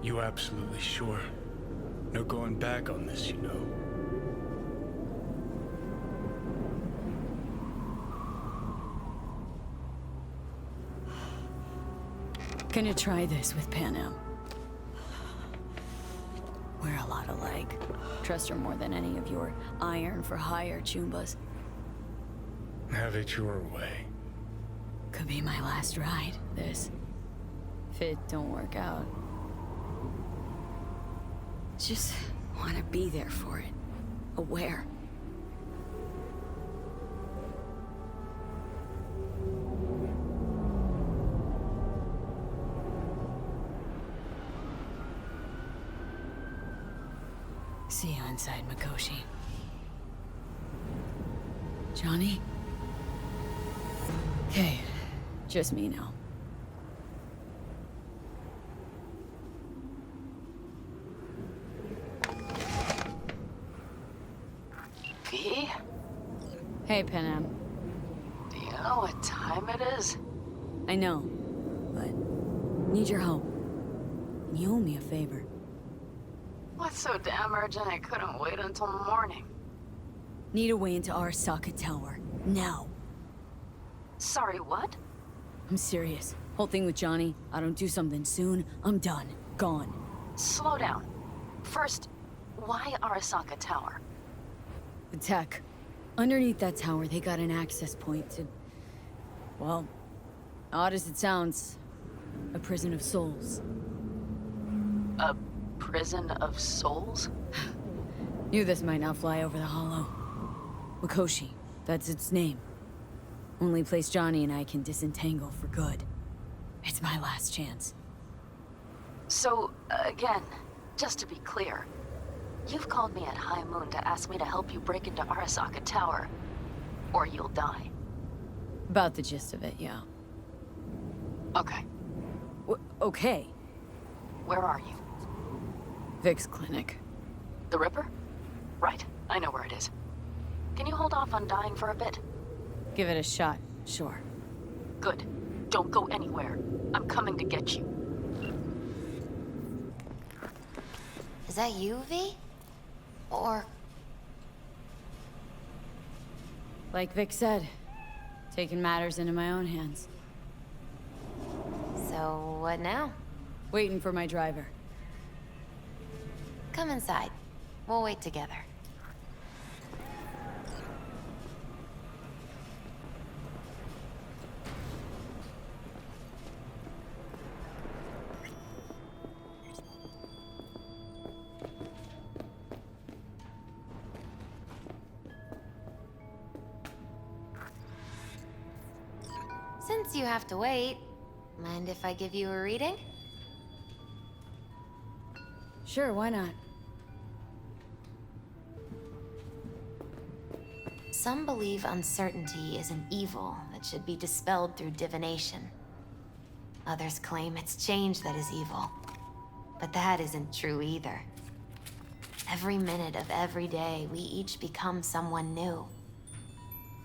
You absolutely sure? No going back on this, you know. Gonna try this with Panam. We're a lot alike. Trust her more than any of your iron-for-hire chumbas. Have it your way. Could be my last ride, this. If it don't work out. Just wanna be there for it. Aware. See you inside, Mikoshi. Johnny? Okay, just me now. V? Hey, Panam. Do you know what time it is? I know, but need your help. And you owe me a favor. What's so damn urgent I couldn't wait until morning? Need a way into Arasaka Tower. Now. Sorry, what? I'm serious. Whole thing with Johnny, I don't do something soon, I'm done. Gone. Slow down. First, why Arasaka Tower? The tech. Underneath that tower, they got an access point to... well, odd as it sounds, a prison of souls. A prison of souls? Knew this might not fly over the hollow. Mikoshi, that's its name. Only place Johnny and I can disentangle for good. It's my last chance. So, again, just to be clear, you've called me at high moon to ask me to help you break into Arasaka Tower, or you'll die. About the gist of it, yeah. Okay, Okay. where are you? Vic's clinic. The Ripper? Right, I know where it is. Can you hold off on dying for a bit? Give it a shot, sure. Good. Don't go anywhere. I'm coming to get you. Is that you, V? Or... Like Vic said, taking matters into my own hands. so what now? Waiting for my driver. Come inside. We'll wait together. Since you have to wait, mind if I give you a reading? Sure, why not? Some believe uncertainty is an evil that should be dispelled through divination. Others claim it's change that is evil. But that isn't true either. Every minute of every day, we each become someone new.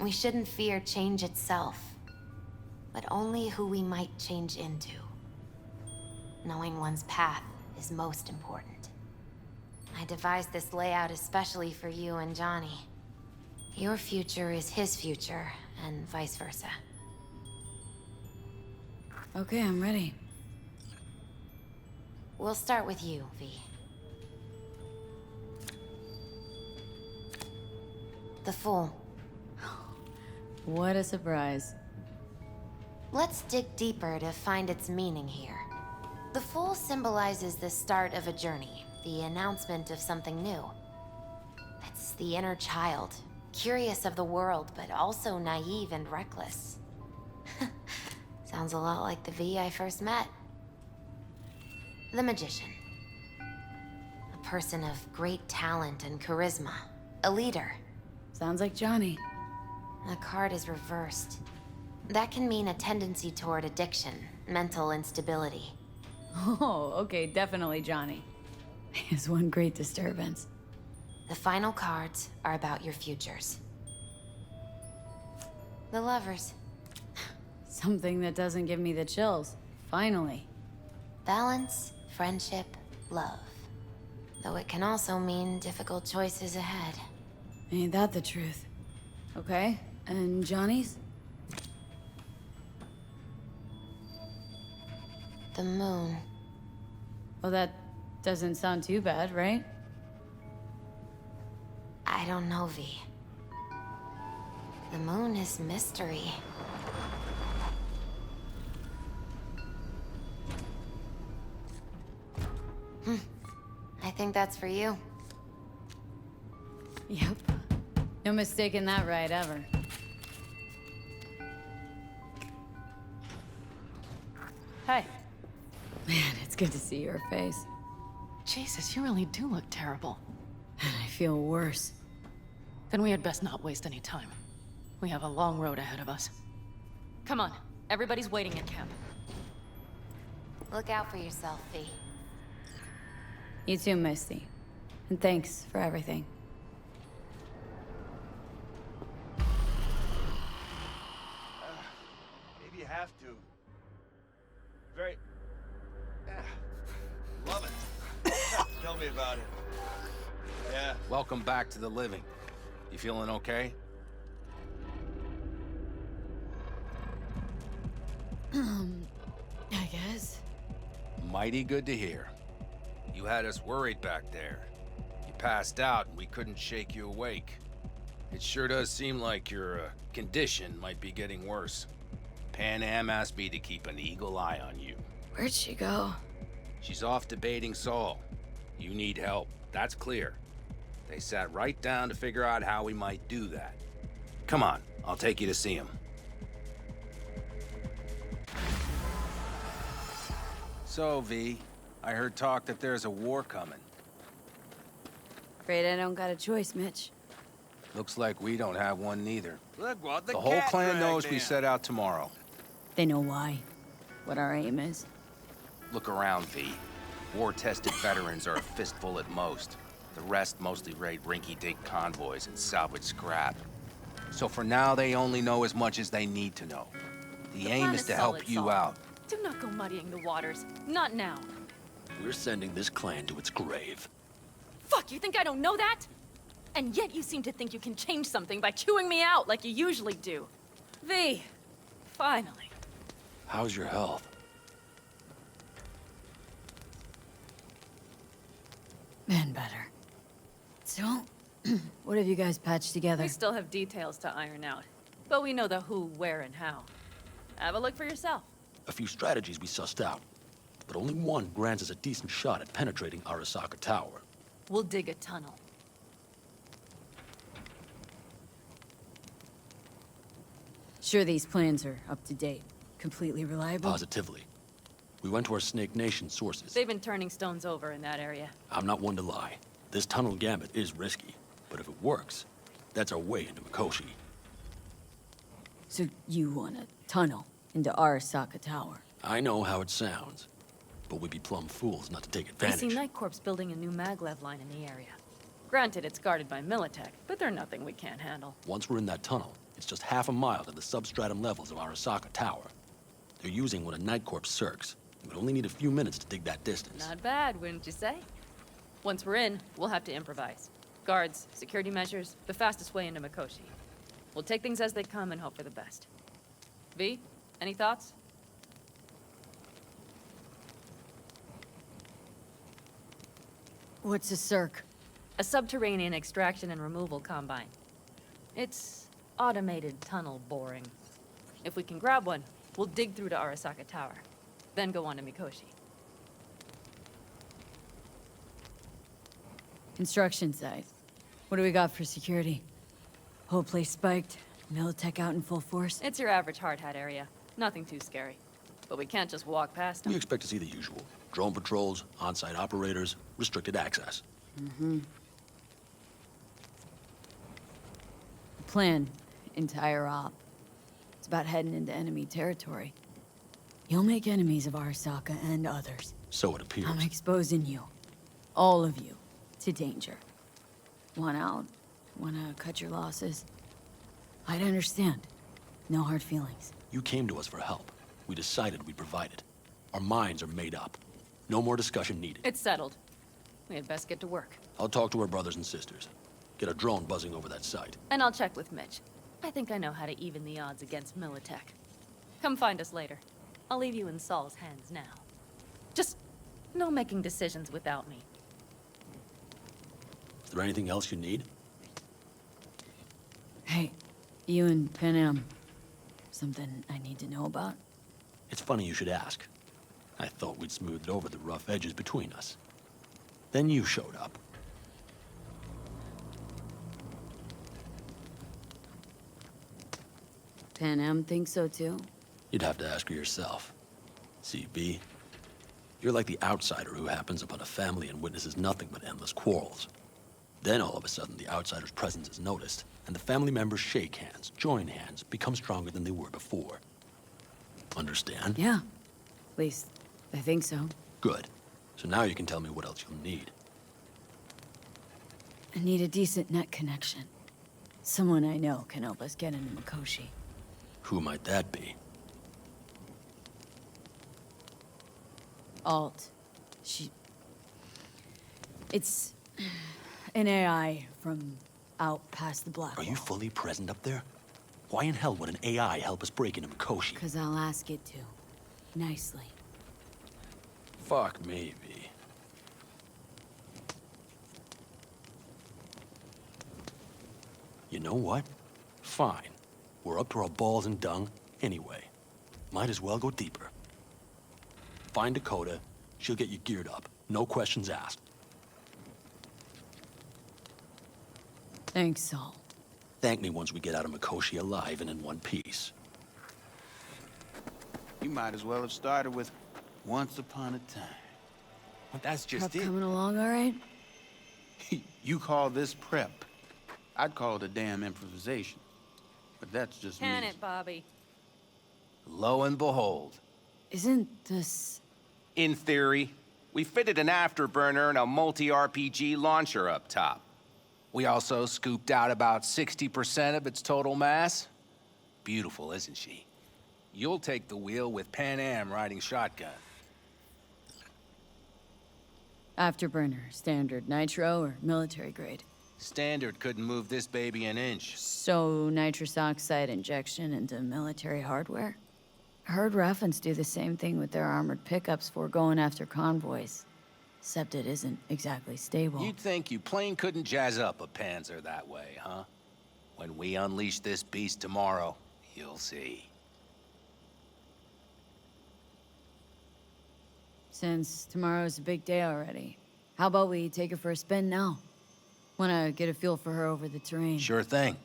We shouldn't fear change itself, but only who we might change into. Knowing one's path is most important. I devised this layout especially for you and Johnny. Your future is his future, and vice versa. Okay, I'm ready. We'll start with you, V. The Fool. What a surprise. Let's dig deeper to find its meaning here. The Fool symbolizes the start of a journey, the announcement of something new. It's the inner child, curious of the world, but also naive and reckless. Sounds a lot like the V I first met. The Magician. A person of great talent and charisma. A leader. Sounds like Johnny. The card is reversed. That can mean a tendency toward addiction, mental instability. Oh, okay, definitely Johnny. Is one great disturbance. The final cards are about your futures. The Lovers. Something that doesn't give me the chills. Finally. Balance, friendship, love. Though it can also mean difficult choices ahead. Ain't that the truth? Okay, and Johnny's? The moon. Well, that doesn't sound too bad, right? I don't know, V. The moon is mystery. I think that's for you. Yep. No mistaking that ride ever. Hey. Man, it's good to see your face. Jesus, you really do look terrible. And I feel worse. Then we had best not waste any time. We have a long road ahead of us. Come on, everybody's waiting at camp. Look out for yourself, V. You too, Misty. And thanks for everything. Maybe you have to. Very... Love it. Tell me about it. Yeah. Welcome back to the living. You feeling okay? I guess. Mighty good to hear. You had us worried back there. You passed out and we couldn't shake you awake. It sure does seem like your condition might be getting worse. Panam asked me to keep an eagle eye on you. Where'd she go? She's off debating Saul. You need help, that's clear. They sat right down to figure out how we might do that. Come on, I'll take you to see him. So, V, I heard talk that there's a war coming. Afraid I don't got a choice, Mitch. Looks like we don't have one neither. Look what The whole clan knows we set out tomorrow. They know why. What our aim is. Look around, V. War-tested veterans are a fistful at most. The rest mostly raid rinky-dink convoys and salvage scrap. So for now, they only know as much as they need to know. The aim plan is is to help solid, you Saul. out. Do not go muddying the waters. Not now. We're sending this clan to its grave. Fuck, you think I don't know that? And yet you seem to think you can change something by chewing me out like you usually do. V, finally. How's your health? Been better. So, what have you guys patched together? We still have details to iron out. But we know the who, where, and how. Have a look for yourself. A few strategies we sussed out, but only one grants us a decent shot at penetrating Arasaka Tower. We'll dig a tunnel. Sure these plans are up to date. Completely reliable? Positively. We went to our Snake Nation sources. They've been turning stones over in that area. I'm not one to lie. This tunnel gambit is risky, but if it works, that's our way into Mikoshi. So you want a tunnel into Arasaka Tower? I know how it sounds, but we'd be plumb fools not to take I advantage. see Night Corps building a new maglev line in the area. Granted, it's guarded by Militech, but they're nothing we can't handle. Once we're in that tunnel, it's just half a mile to the substratum levels of Arasaka Tower. They're using one of Night Corps circs. We'd only need a few minutes to dig that distance. Not bad, wouldn't you say? Once we're in, we'll have to improvise. Guards, security measures, the fastest way into Mikoshi. We'll take things as they come and hope for the best. V, any thoughts? What's a circ? A subterranean extraction and removal combine. It's automated tunnel boring. If we can grab one, we'll dig through to Arasaka Tower, then go on to Mikoshi. Construction site. What do we got for security? Whole place spiked, Militech out in full force? It's your average hard hat area. Nothing too scary. But we can't just walk past We them. expect to see the usual. Drone patrols, on-site operators, restricted access. Plan. Entire op. It's about heading into enemy territory. You'll make enemies of Arasaka and others. So it appears. I'm exposing you. All of you. To danger. Want out? Wanna cut your losses? I'd understand. No hard feelings. You came to us for help. We decided we'd provide it. Our minds are made up. No more discussion needed. It's settled. We had best get to work. I'll talk to her brothers and sisters. Get a drone buzzing over that site. And I'll check with Mitch. I think I know how to even the odds against Militech. Come find us later. I'll leave you in Saul's hands now. Just no making decisions without me. Is there anything else you need? Hey, you and Panam. Something I need to know about? It's funny you should ask. I thought we'd smoothed over the rough edges between us. Then you showed up. Panam thinks so too? You'd have to ask her yourself. See, V, you're like the outsider who happens upon a family and witnesses nothing but endless quarrels. Then all of a sudden the outsider's presence is noticed, and the family members shake hands, join hands, become stronger than they were before. Understand? Yeah. At least, I think so. Good. So now you can tell me what else you'll need. I need a decent net connection. Someone I know can help us get into Mikoshi. Who might that be? Alt. It's an AI from out past the black Are wall. you fully present up there? Why in hell would an AI help us break into Mikoshi? 'Cause I'll ask it to. Nicely. Fuck me, V. You know what? Fine. We're up to our balls in dung anyway. Might as well go deeper. Find Dakota. She'll get you geared up. No questions asked. Thanks, Saul. Thank me once we get out of Mikoshi alive and in one piece. You might as well have started with once upon a time. But that's Prep just it. coming along all right? You call this prep. I'd call it a damn improvisation. But that's just me. Can it, Bobby? Lo and behold, Isn't this... in theory, we fitted an afterburner and a multi-RPG launcher up top. We also scooped out about 60% of its total mass. Beautiful, isn't she? You'll take the wheel with Panam riding shotgun. Afterburner, standard nitro, or military grade? Standard couldn't move this baby an inch. So, nitrous oxide injection into military hardware? I heard Raffens do the same thing with their armored pickups for going after convoys. Except it isn't exactly stable. You'd think you plain couldn't jazz up a Panzer that way, huh? When we unleash this beast tomorrow, you'll see. Since tomorrow's a big day already, how about we take her for a spin now? Wanna get a feel for her over the terrain. Sure thing.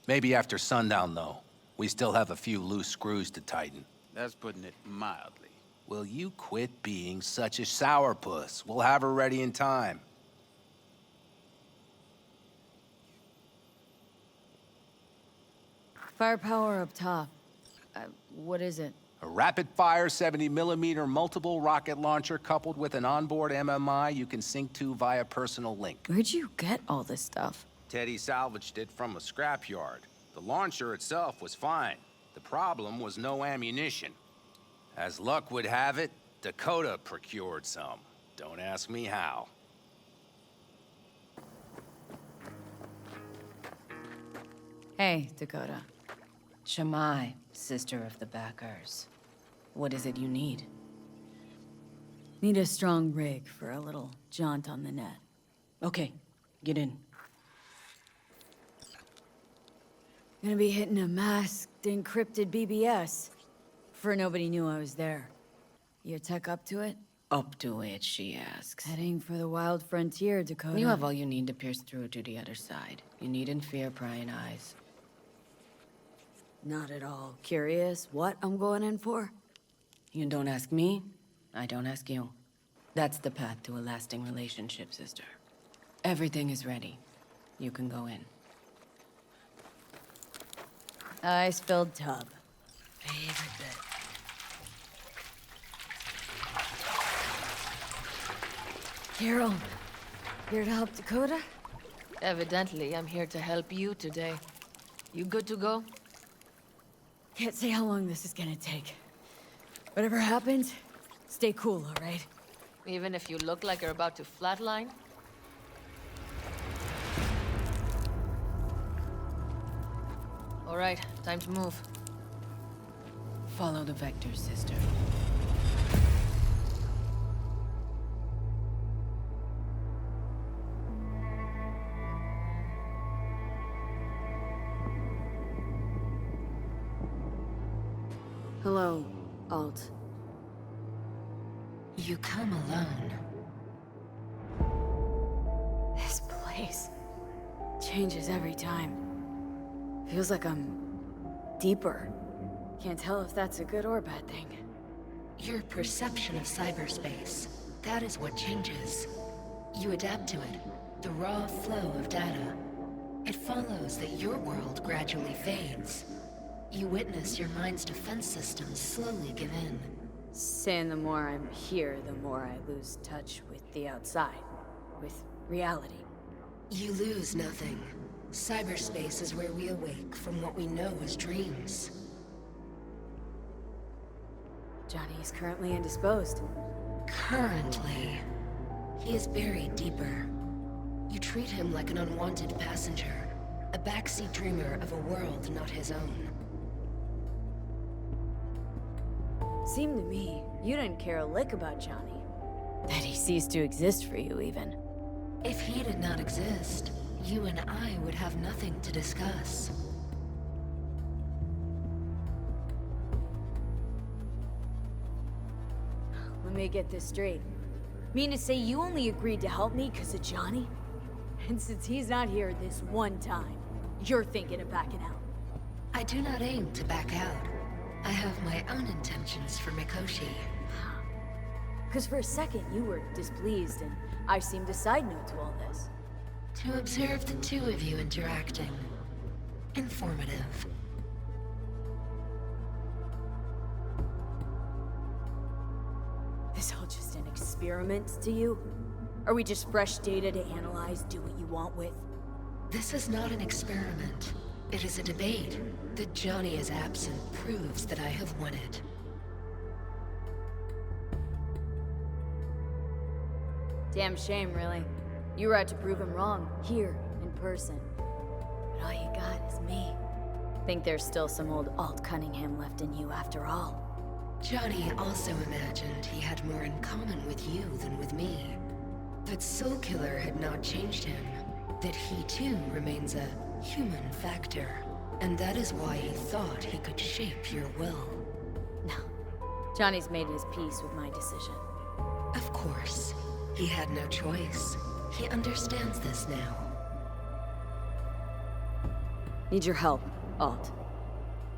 Maybe after sundown, though. We still have a few loose screws to tighten. That's putting it mildly. Will you quit being such a sourpuss? We'll have her ready in time. Firepower up top. What is it? A rapid-fire 70mm multiple rocket launcher coupled with an onboard MMI you can sync to via personal link. Where'd you get all this stuff? Teddy salvaged it from a scrapyard. The launcher itself was fine. The problem was no ammunition. As luck would have it, Dakota procured some. Don't ask me how. Hey, Dakota. Shammai, sister of the backers. What is it you need? Need a strong rig for a little jaunt on the net. Okay, get in. Gonna be hitting a masked, encrypted BBS. For nobody knew I was there. Your tech up to it? Up to it, she asks. Heading for the wild frontier, Dakota. You have all you need to pierce through to the other side. You needn't fear prying eyes. Not at all curious what I'm going in for? You don't ask me, I don't ask you. That's the path to a lasting relationship, sister. Everything is ready. You can go in. Ice-filled tub. Favorite bit. Carol, here to help Dakota? Evidently, I'm here to help you today. You good to go? Can't say how long this is gonna take. Whatever happens, stay cool, all right? Even if you look like you're about to flatline? All right, time to move. Follow the vector, sister. Hello, Alt. You come alone. This place changes every time. Feels like I'm deeper. Can't tell if that's a good or bad thing. Your perception of cyberspace, that is what changes. You adapt to it, the raw flow of data. It follows that your world gradually fades. You witness your mind's defense systems slowly give in. Saying the more I'm here, the more I lose touch with the outside, with reality. You lose nothing. Cyberspace is where we awake from what we know as dreams. Johnny is currently indisposed. Currently. He is buried deeper. You treat him like an unwanted passenger, a backseat dreamer of a world not his own. Seemed to me, you didn't care a lick about Johnny. That he ceased to exist for you, even. If he did not exist, you and I would have nothing to discuss. Let me get this straight. Mean to say you only agreed to help me because of Johnny? And since he's not here this one time, you're thinking of backing out. I do not aim to back out. I have my own intentions for Mikoshi. Because for a second you were displeased, and I seemed a side note to all this. To observe the two of you interacting. Informative. This all just an experiment to you? Are we just fresh data to analyze, do what you want with? This is not an experiment. It is a debate. That Johnny is absent proves that I have won it. Damn shame, really. You were out to prove him wrong, here, in person. But all you got is me. Think there's still some old Alt Cunningham left in you after all. Johnny also imagined he had more in common with you than with me. That Soul Killer had not changed him. That he too remains a human factor. And that is why he thought he could shape your will. No. Johnny's made his peace with my decision. Of course. He had no choice. He understands this now. Need your help, Alt.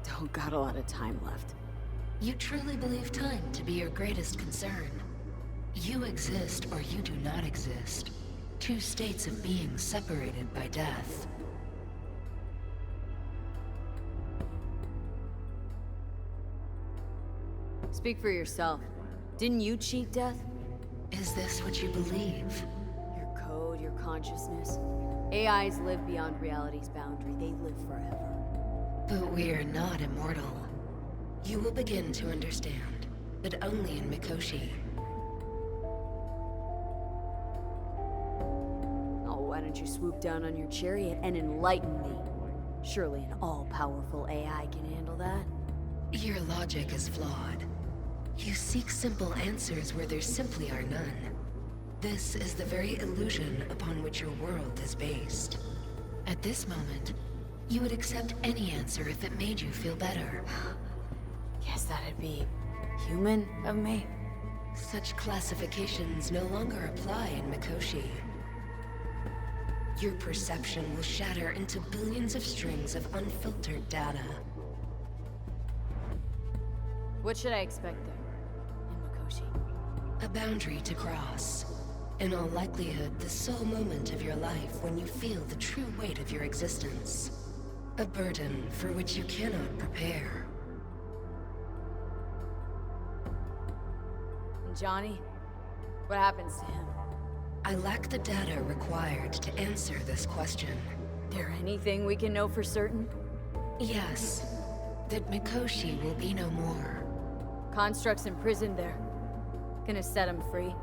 Don't got a lot of time left. You truly believe time to be your greatest concern. You exist or you do not exist. Two states of being separated by death. Speak for yourself. Didn't you cheat death? Is this what you believe? Your code, your consciousness. AIs live beyond reality's boundary. They live forever. But we are not immortal. You will begin to understand, but only in Mikoshi. Oh, why don't you swoop down on your chariot and enlighten me? Surely an all-powerful AI can handle that. Your logic is flawed. You seek simple answers where there simply are none. This is the very illusion upon which your world is based. At this moment, you would accept any answer if it made you feel better. Guess that'd be human of me. Such classifications no longer apply in Mikoshi. Your perception will shatter into billions of strings of unfiltered data. What should I expect there, in Mikoshi? A boundary to cross. In all likelihood, the sole moment of your life when you feel the true weight of your existence. A burden for which you cannot prepare. And Johnny? What happens to him? I lack the data required to answer this question. There anything we can know for certain? Yes. That Mikoshi will be no more. Constructs imprisoned there. Gonna set him free?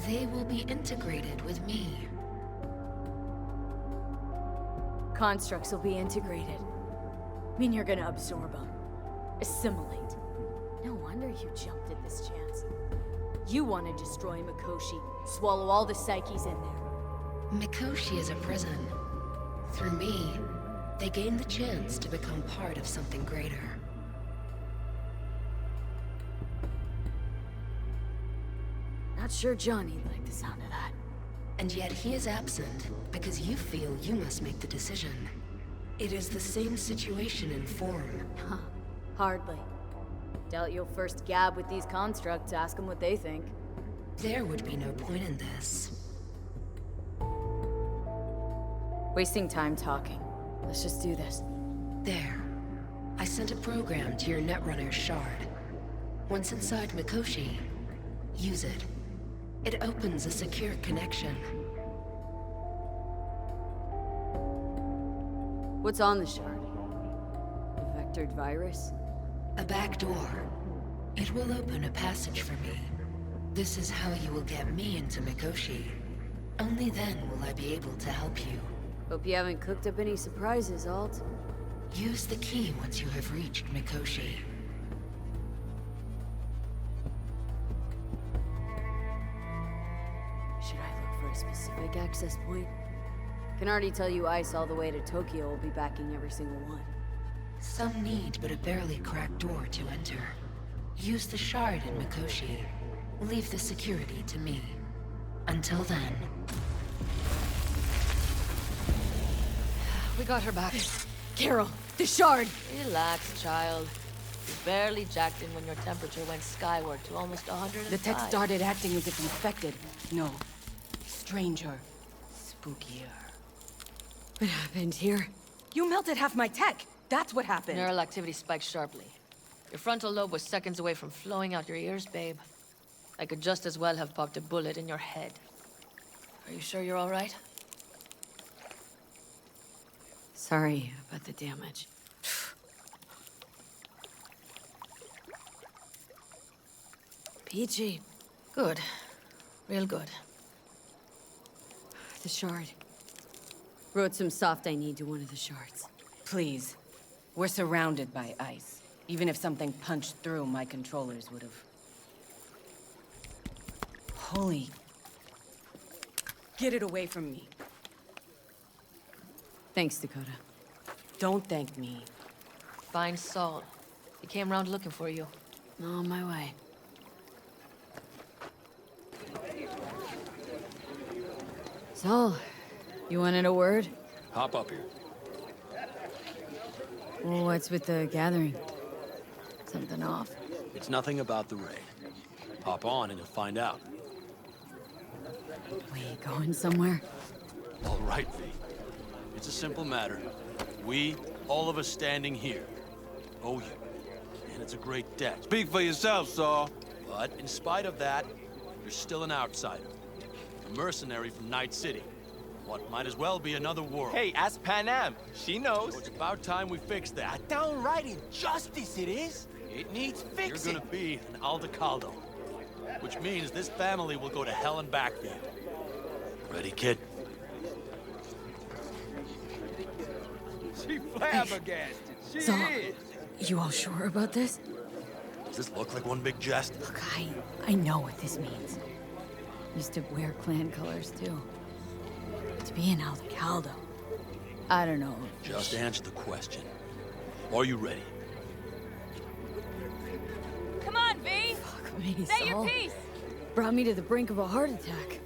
They will be integrated with me. Constructs will be integrated. Mean you're gonna absorb them. Assimilate. No wonder you jumped at this chance. You want to destroy Mikoshi, swallow all the psyches in there. Mikoshi is a prison. Through me, they gain the chance to become part of something greater. Not sure Johnny'd like the sound of that. And yet he is absent because you feel you must make the decision. It is the same situation in form. Huh. Hardly. Doubt you'll first gab with these constructs, ask them what they think. There would be no point in this. Wasting time talking. Let's just do this. There. I sent a program to your Netrunner's shard. Once inside Mikoshi, use it. It opens a secure connection. What's on the shard? A vectored virus? A back door. It will open a passage for me. This is how you will get me into Mikoshi. Only then will I be able to help you. Hope you haven't cooked up any surprises, Alt. Use the key once you have reached Mikoshi. Should I look for a specific access point? Can already tell you Ice all the way to Tokyo will be backing every single one. Some need but a barely cracked door to enter. Use the shard in Mikoshi. Leave the security to me. Until then... We got her back. Carol, the shard! Relax, child. You barely jacked in when your temperature went skyward to almost 105. The tech started acting as if infected. No. Stranger. Spookier. What happened here? You melted half my tech! That's what happened! Neural activity spiked sharply. Your frontal lobe was seconds away from flowing out your ears, babe. I could just as well have popped a bullet in your head. Are you sure you're all right? Sorry about the damage. Peachy. Good. Real good. The shard. Wrote some soft I need to one of the shards. Please. We're surrounded by ice. Even if something punched through, my controllers would have... Holy... Get it away from me. Thanks, Dakota. Don't thank me. Find Saul. He came round looking for you. On my way. Saul, you wanted a word? Hop up here. What's with the gathering? Something off? It's nothing about the raid. Hop on and you'll find out. We going somewhere? All right, V. It's a simple matter. We, all of us standing here, owe you. And it's a great debt. Speak for yourself, Saul. But in spite of that, you're still an outsider. A mercenary from Night City. What might as well be another world. Hey, ask Panam. She knows. So it's about time we fix that. A downright injustice it is. It needs fixing. You're gonna be an Aldecaldo. Which means this family will go to hell and back for you. Ready, kid? She flabbergasted. She Saul, is. you all sure about this? Does this look like one big jest? Look, I know what this means. Used to wear clan colors, too. To be an Aldecaldo. I don't know. Just answer the question. Are you ready? Come on, V! Fuck me, Say Saul. your piece! Brought me to the brink of a heart attack.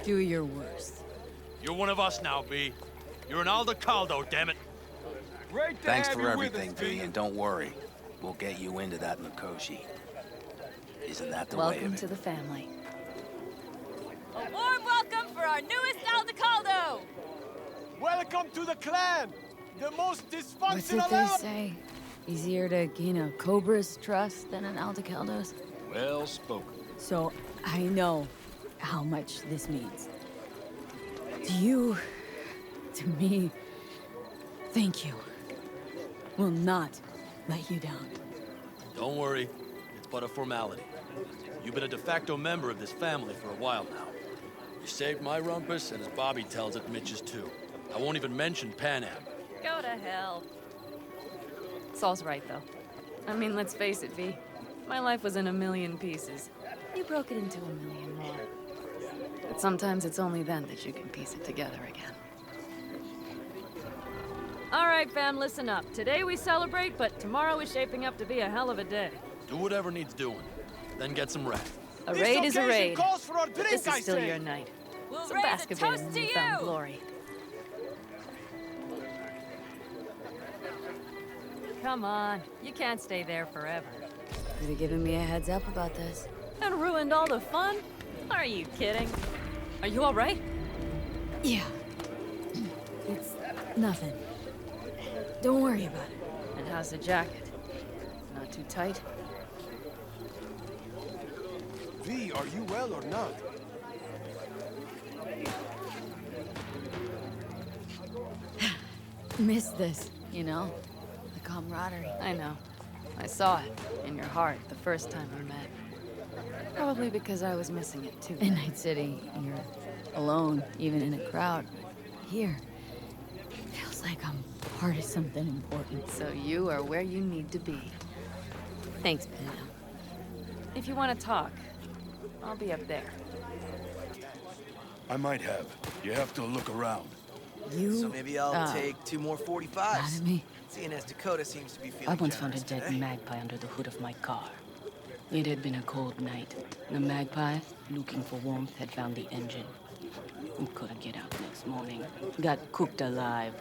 Do your worst. You're one of us now, V. You're an Aldecaldo, damn it. Great to Thanks have for you everything, with us, V, and don't worry. We'll get you into that Mikoshi. Isn't that the way Welcome of it? to the family. A warm welcome for our newest Aldecaldo! Welcome to the clan. The most What's dysfunctional it they ever. say? Easier to gain a Cobra's trust than an Aldecaldo's? Well spoken. So, I know how much this means. To you, to me, thank you. Will not let you down. Don't worry. but a formality. You've been a de facto member of this family for a while now. You saved my rumpus, and as Bobby tells it, Mitch's too. I won't even mention Panam. Go to hell. Saul's right, though. I mean, let's face it, V. My life was in a million pieces. You broke it into a million more. But sometimes it's only then that you can piece it together again. All right, fam, listen up. Today we celebrate, but tomorrow is shaping up to be a hell of a day. Do whatever needs doing, then get some rest. A raid is a raid. Calls for our But drink, this I is still say. your night. We'll So raise a bask a bit in toast to newfound you! glory. Come on, you can't stay there forever. Could have given me a heads up about this. And ruined all the fun? Are you kidding? Are you all right? Yeah. It's nothing. Don't worry about it. And how's the jacket? Not too tight? V, are you well or not? Miss this, you know? The camaraderie. I know. I saw it in your heart the first time we met. Probably because I was missing it too. In Night City, you're alone, even in a crowd. Here, it feels like I'm part of something important. So you are where you need to be. Thanks, Panam. If you want to talk, I'll be up there. I might have. You have to look around. You, So maybe I'll take 2 more 45s. mad at me? Seeing as Dakota seems to be feeling I once found a generous dead today. magpie under the hood of my car. It had been a cold night. The magpie, looking for warmth, had found the engine. We couldn't get out next morning. Got cooked alive.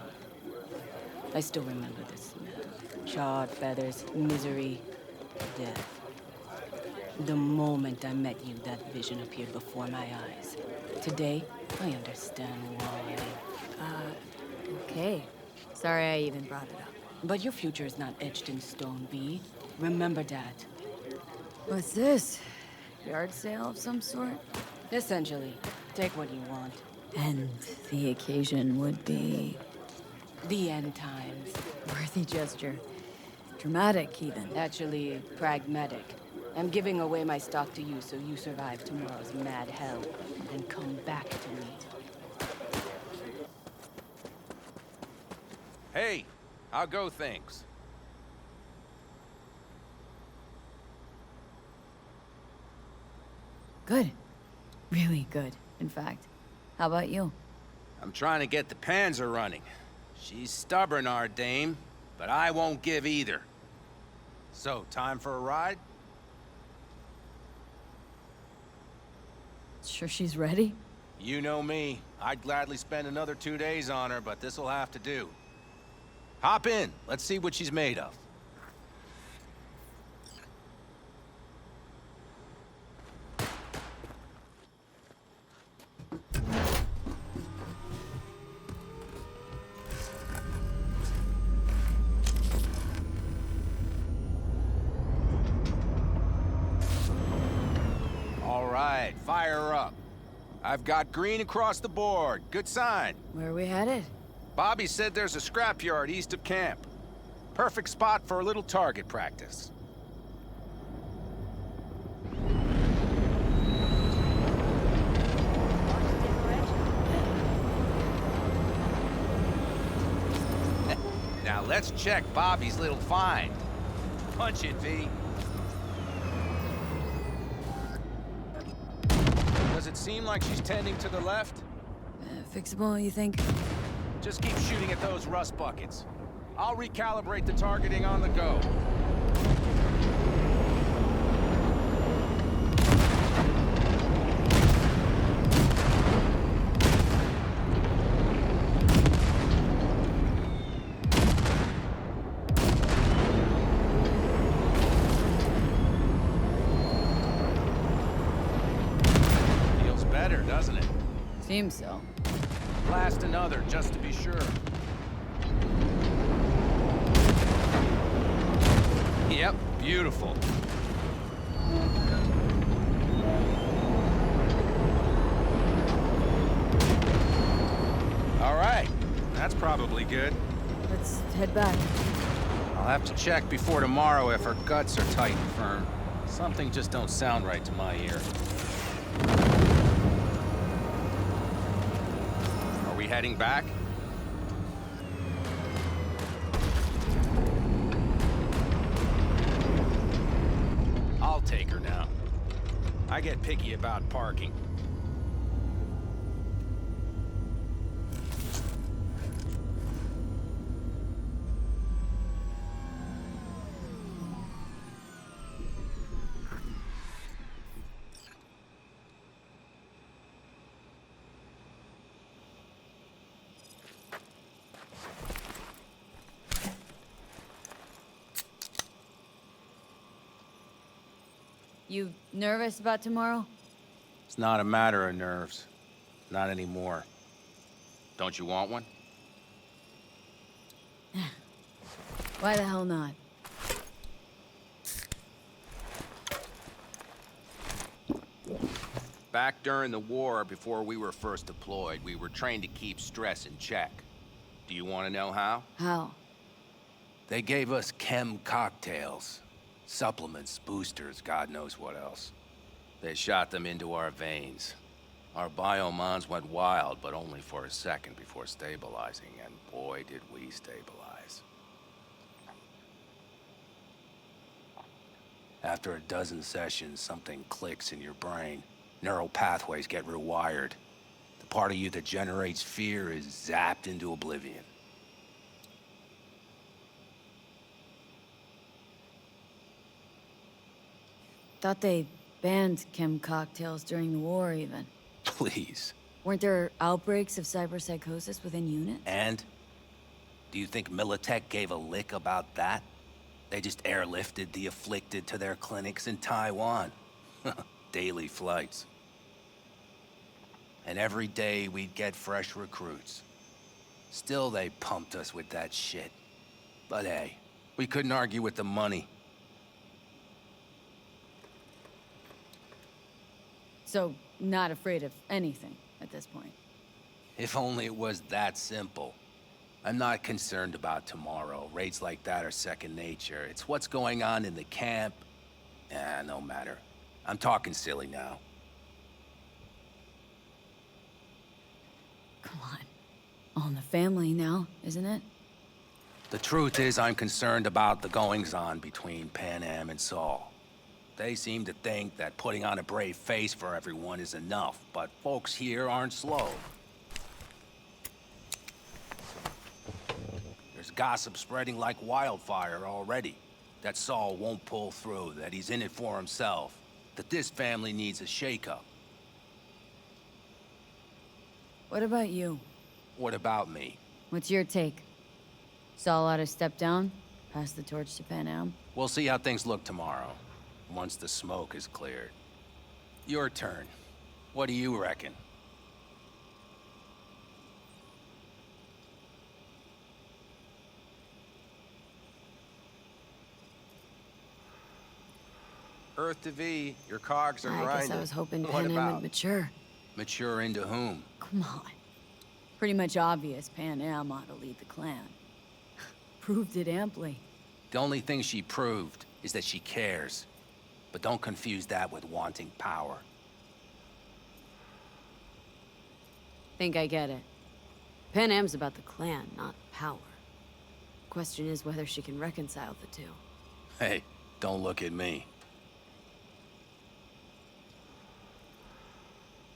I still remember the smell. Charred feathers, misery, death. The moment I met you, that vision appeared before my eyes. Today, I understand why. Okay. Sorry I even brought it up. But your future is not etched in stone, V. Remember that. What's this? Yard sale of some sort? Essentially, take what you want. And the occasion would be... The end times. worthy gesture. Dramatic, even. Actually, pragmatic. I'm giving away my stock to you so you survive tomorrow's mad hell, and then come back to me. Hey, how go things? Good. Really good, in fact. How about you? I'm trying to get the Panzer running. She's stubborn, our dame, but I won't give either. So, time for a ride? Sure she's ready? You know me. I'd gladly spend another 2 days on her, but this'll have to do. Hop in. Let's see what she's made of. All right, fire her up. I've got green across the board. Good sign. Where are we headed? Bobby said there's a scrapyard east of camp. Perfect spot for a little target practice. Now let's check Bobby's little find. Punch it, V. Does it seem like she's tending to the left? Fixable, you think? Just keep shooting at those rust buckets. I'll recalibrate the targeting on the go. Feels better, doesn't it? Seems so. Blast another, just to be sure. Yep, beautiful. All right, that's probably good. Let's head back. I'll have to check before tomorrow if her guts are tight and firm. Something just don't sound right to my ear. Are we heading back? I'll take her now. I get picky about parking. You nervous about tomorrow? It's not a matter of nerves. Not anymore. Don't you want one? Why the hell not? Back during the war, before we were first deployed, we were trained to keep stress in check. Do you want to know how? How? They gave us chem cocktails. Supplements, boosters, God knows what else. They shot them into our veins. Our biomons went wild, but only for a second before stabilizing, and boy did we stabilize. After a dozen sessions, something clicks in your brain. Neural pathways get rewired. The part of you that generates fear is zapped into oblivion. Thought they banned chem cocktails during the war, even. Please. Weren't there outbreaks of cyberpsychosis within units? And? Do you think Militech gave a lick about that? They just airlifted the afflicted to their clinics in Taiwan. Daily flights. And every day we'd get fresh recruits. Still they pumped us with that shit. But hey, we couldn't argue with the money. So, not afraid of anything at this point. If only it was that simple. I'm not concerned about tomorrow. Raids like that are second nature. It's what's going on in the camp. No matter. I'm talking silly now. Come on. All in the family now, isn't it? The truth is I'm concerned about the goings-on between Panam and Saul. They seem to think that putting on a brave face for everyone is enough, but folks here aren't slow. There's gossip spreading like wildfire already. That Saul won't pull through, that he's in it for himself, that this family needs a shakeup. What about you? What about me? What's your take? Saul ought to step down? Pass the torch to Panam? We'll see how things look tomorrow, once the smoke is cleared. Your turn. What do you reckon? Earth to V, your cogs are grinding. I guess I was hoping What Panam about? would mature. Mature into whom? Come on. Pretty much obvious Panam ought to lead the clan. Proved it amply. The only thing she proved is that she cares. But don't confuse that with wanting power. Think I get it. Panam's about the clan, not power. Question is whether she can reconcile the two. Hey, don't look at me.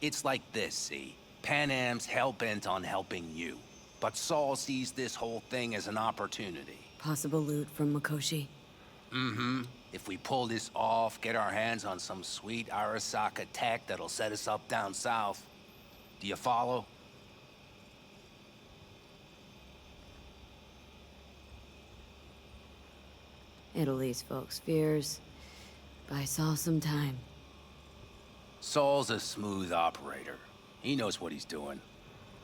It's like this, see? Panam's hell-bent on helping you. But Saul sees this whole thing as an opportunity. Possible loot from Mikoshi? Mm-hmm. If we pull this off, get our hands on some sweet Arasaka tech that'll set us up down south. Do you follow? It'll ease folks' fears. Buy Saul some time. Saul's a smooth operator. He knows what he's doing.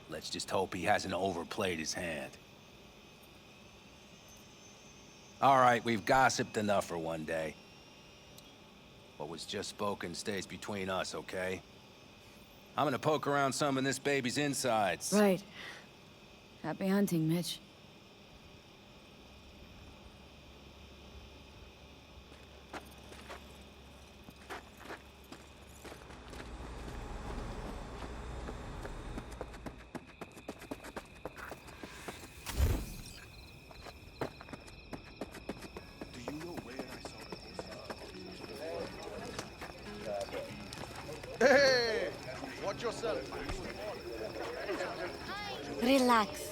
Let's just hope he hasn't overplayed his hand. All right, we've gossiped enough for one day. What was just spoken stays between us, okay? I'm gonna poke around some of this baby's insides. Right. Happy hunting, Mitch. Hey! Watch yourself. Relax.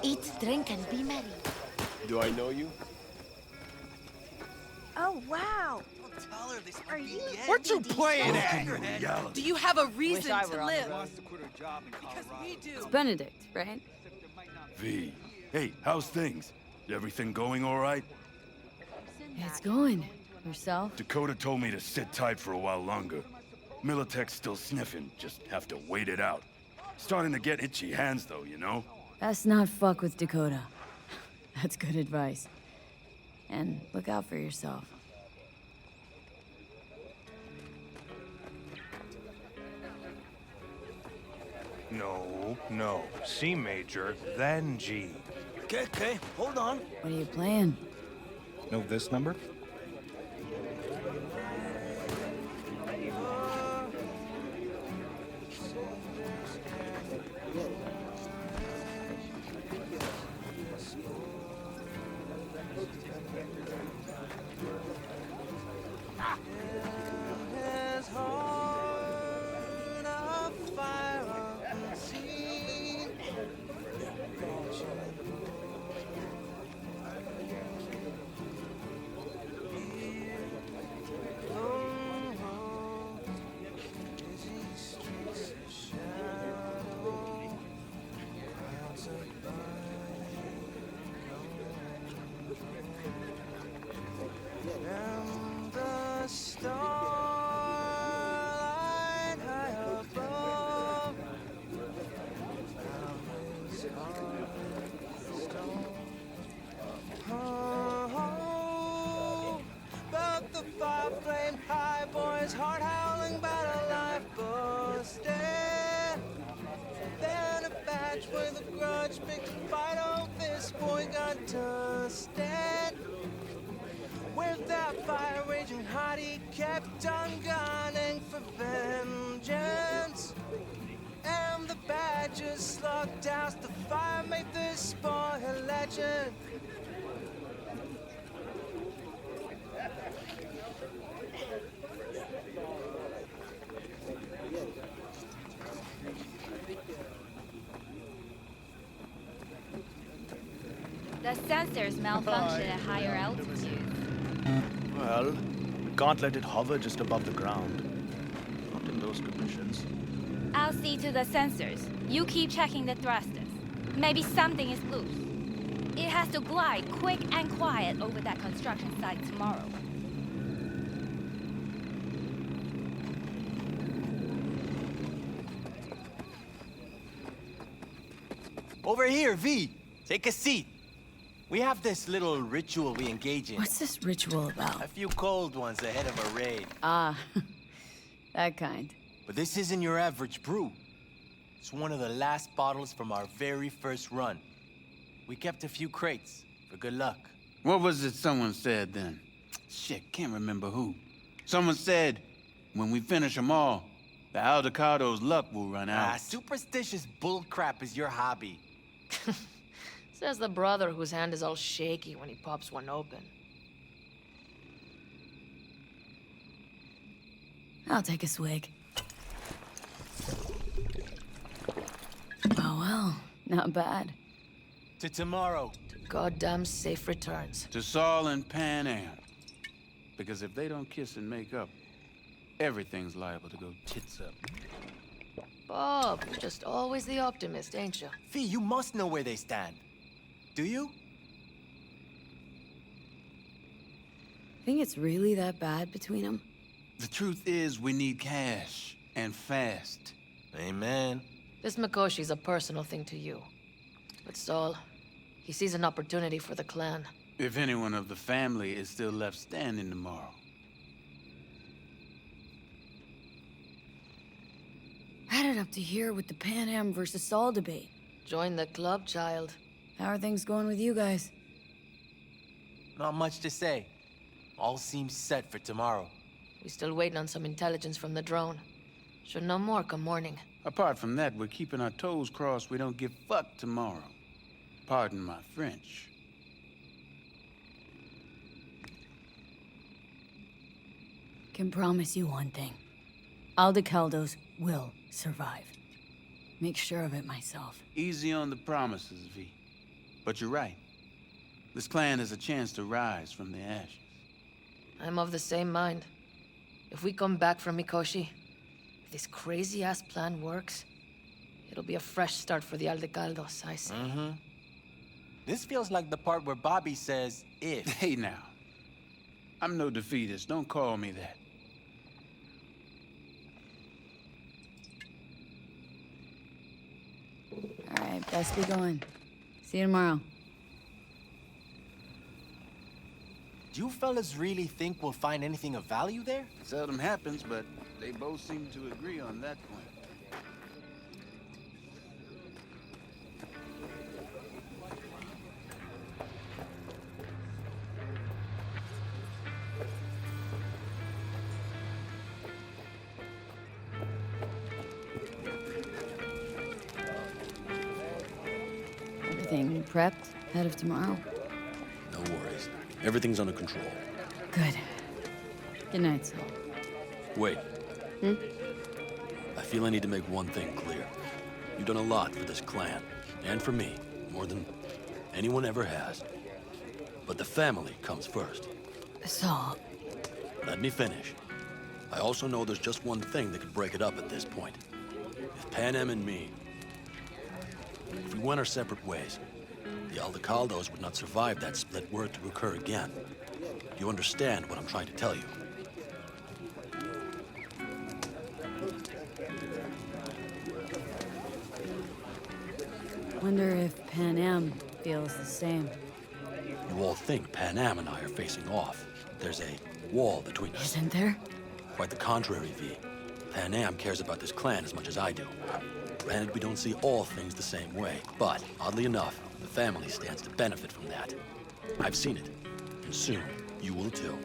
Eat, drink, and be merry. Do I know you? Oh, wow. Tell her this Are you? What you playing at? Do you have a reason I were to on the live? road. Because we do. It's Benedict, right? V. Hey, how's things? Everything going all right? It's going. Yourself? Dakota told me to sit tight for a while longer. Militech's still sniffing, just have to wait it out. Starting to get itchy hands though, you know? Best not fuck with Dakota. That's good advice. And look out for yourself. No. C major, then G. Okay, hold on. What are you playing? Know this number? With that fire raging hot, he kept on gunning for vengeance. And the badgers slugged douse the fire, made this boy a legend. The sensors malfunction at higher altitudes. Well, can't let it hover just above the ground. Not in those conditions. I'll see to the sensors. You keep checking the thrusters. Maybe something is loose. It has to glide quick and quiet over that construction site tomorrow. Over here, V. Take a seat. We have this little ritual we engage in. What's this ritual about? A few cold ones ahead of a raid. Ah, that kind. But this isn't your average brew. It's one of the last bottles from our very first run. We kept a few crates for good luck. What was it someone said then? Shit, can't remember who. Someone said, when we finish them all, the Aldecado's luck will run out. Superstitious bullcrap is your hobby. Says the brother whose hand is all shaky when he pops one open. I'll take a swig. Oh well, not bad. To tomorrow. To goddamn safe returns. To Saul and Panam. Because if they don't kiss and make up, everything's liable to go tits up. Bob, you're just always the optimist, ain't you? Fee, you must know where they stand. Do you? Think it's really that bad between them? The truth is, we need cash. And fast. Amen. This Mikoshi's a personal thing to you. But Saul, he sees an opportunity for the clan. If anyone of the family is still left standing tomorrow. Headed up to here with the Panam versus Saul debate. Join the club, child. How are things going with you guys? Not much to say. All seems set for tomorrow. We still waiting on some intelligence from the drone. Should know more come morning. Apart from that, we're keeping our toes crossed we don't give fuck tomorrow. Pardon my French. Can promise you one thing. Aldecaldos will survive. Make sure of it myself. Easy on the promises, V. But you're right. This clan has a chance to rise from the ashes. I'm of the same mind. If we come back from Mikoshi, if this crazy-ass plan works, it'll be a fresh start for the Aldecaldos, I say. Mm-hmm. This feels like the part where Bobby says, if. Hey now. I'm no defeatist. Don't call me that. All right, best be going. See you tomorrow. Do you fellas really think we'll find anything of value there? Seldom happens, but they both seem to agree on that point. Everything prepped ahead of tomorrow? No worries. Everything's under control. Good. Good night, Saul. Wait. I feel I need to make one thing clear. You've done a lot for this clan, and for me, more than anyone ever has. But the family comes first. Saul. Let me finish. I also know there's just one thing that could break it up at this point. If Panam and me, if we went our separate ways, the Aldecaldos would not survive that split were it to occur again. You understand what I'm trying to tell you? Wonder if Panam feels the same. You all think Panam and I are facing off. There's a wall between us. Isn't there? Quite the contrary, V. Panam cares about this clan as much as I do. Granted, we don't see all things the same way, but oddly enough, the family stands to benefit from that. I've seen it, and soon you will too.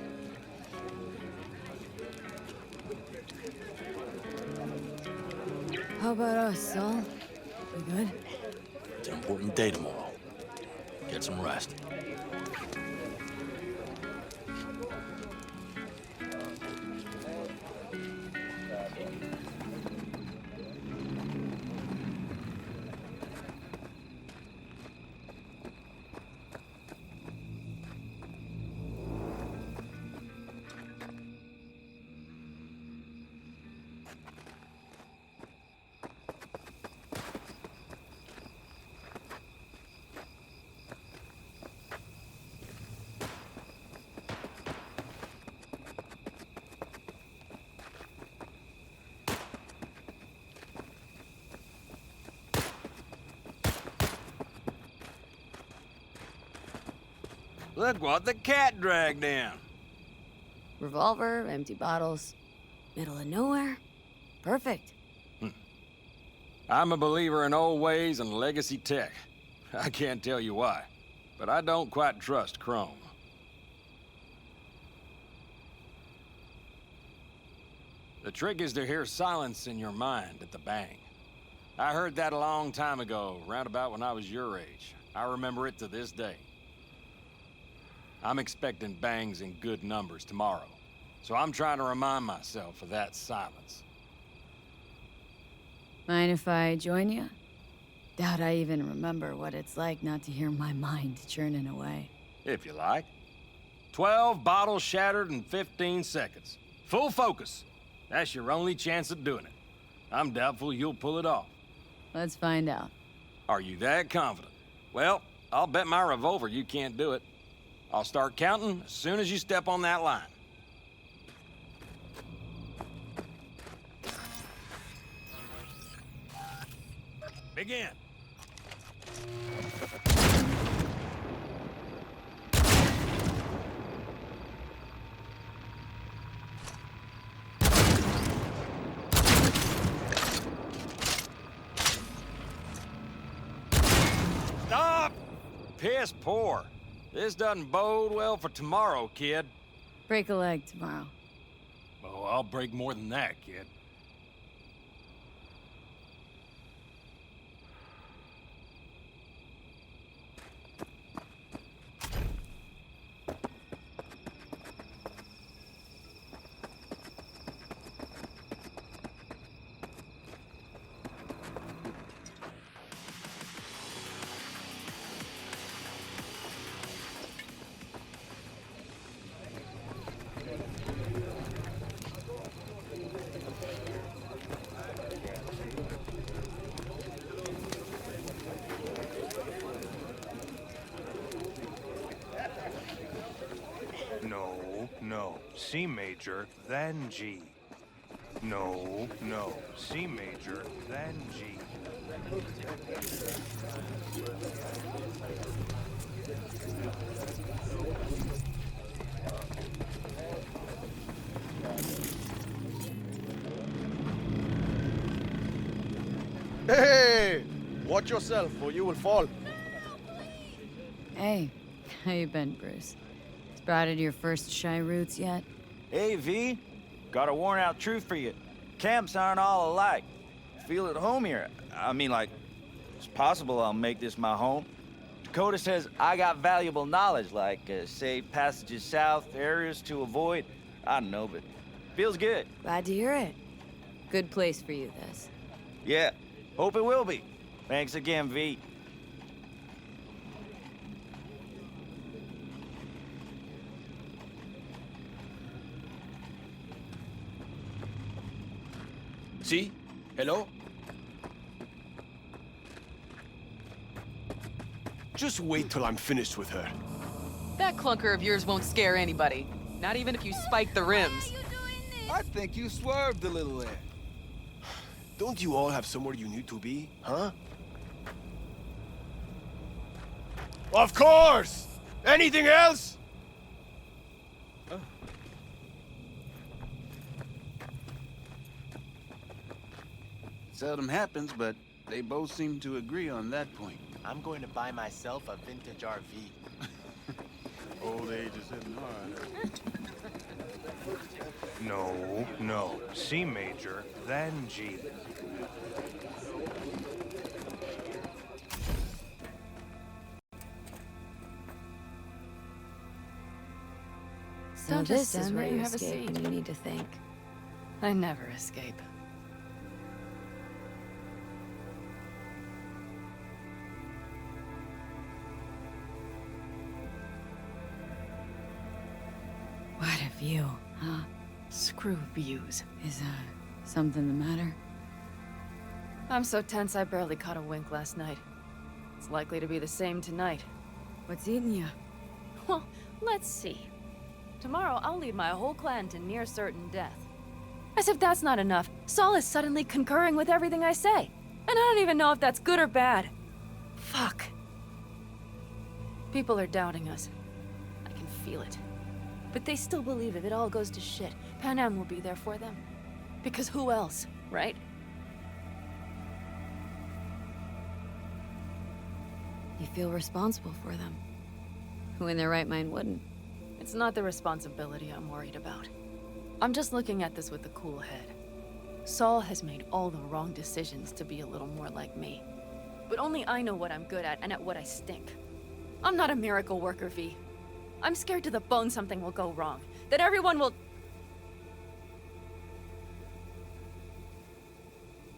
How about us, Saul? We good? It's an important day tomorrow. Get some rest. Look what the cat dragged in. Revolver, empty bottles, middle of nowhere. Perfect. I'm a believer in old ways and legacy tech. I can't tell you why, but I don't quite trust Chrome. The trick is to hear silence in your mind at the bang. I heard that a long time ago, round about when I was your age. I remember it to this day. I'm expecting bangs in good numbers tomorrow, so I'm trying to remind myself of that silence. Mind if I join you? Doubt I even remember what it's like not to hear my mind churning away. If you like. 12 bottles shattered in 15 seconds. Full focus. That's your only chance at doing it. I'm doubtful you'll pull it off. Let's find out. Are you that confident? Well, I'll bet my revolver you can't do it. I'll start counting as soon as you step on that line. Begin. Stop! Piss poor. This doesn't bode well for tomorrow, kid. Break a leg tomorrow. Oh, I'll break more than that, kid. C major, then G. No, no, C major, then G. Hey! Watch yourself, or you will fall. Hey, how you been, Bruce? Sprouted your first shy roots yet? Hey, V. Got a worn-out truth for you. Camps aren't all alike. Feel at home here. I mean, like, it's possible I'll make this my home. Dakota says I got valuable knowledge, like, say, passages south, areas to avoid. I don't know, but feels good. Glad to hear it. Good place for you, this. Yeah, hope it will be. Thanks again, V. See? Hello? Just wait till I'm finished with her. That clunker of yours won't scare anybody. Not even if you spike the rims. I think you swerved a little there. Don't you all have somewhere you need to be, huh? Of course! Anything else? Seldom happens, but they both seem to agree on that point. I'm going to buy myself a vintage RV. Old age is hitting hard. No, no, C major, then G. So Don't this just is stand where there you and have a escape seat. when you need to think. I never escape. What a view, huh? Screw views. Is, something the matter? I'm so tense I barely caught a wink last night. It's likely to be the same tonight. What's eating you? Well, let's see. Tomorrow I'll lead my whole clan to near certain death. As if that's not enough, Saul is suddenly concurring with everything I say. And I don't even know if that's good or bad. Fuck. People are doubting us. I can feel it. But they still believe if it all goes to shit, Panam will be there for them. Because who else, right? You feel responsible for them. Who in their right mind wouldn't? It's not the responsibility I'm worried about. I'm just looking at this with a cool head. Saul has made all the wrong decisions to be a little more like me. But only I know what I'm good at and at what I stink. I'm not a miracle worker, V. I'm scared to the bone something will go wrong. That everyone will...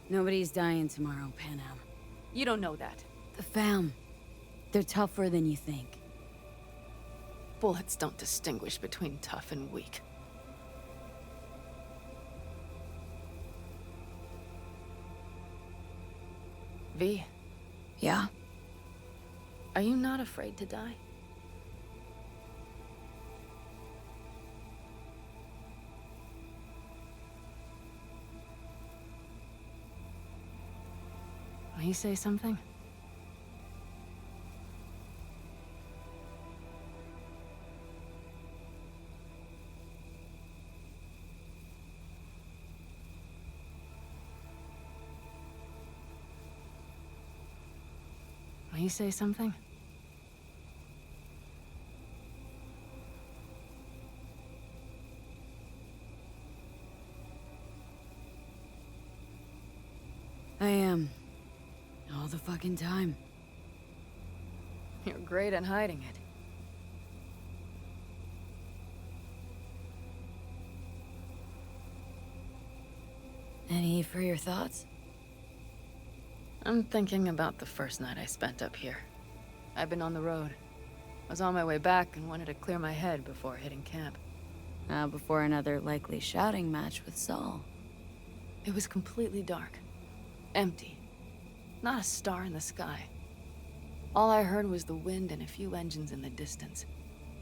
Nobody's dying tomorrow, Panam. You don't know that. The fam. They're tougher than you think. Bullets don't distinguish between tough and weak. V. Yeah? Are you not afraid to die? Will you say something? Will you say something? I am. All the fucking time. You're great at hiding it. Any for your thoughts? I'm thinking about the first night I spent up here. I've been on the road. I was on my way back and wanted to clear my head before hitting camp. Before another likely shouting match with Saul. It was completely dark. Empty. Not a star in the sky. All I heard was the wind and a few engines in the distance.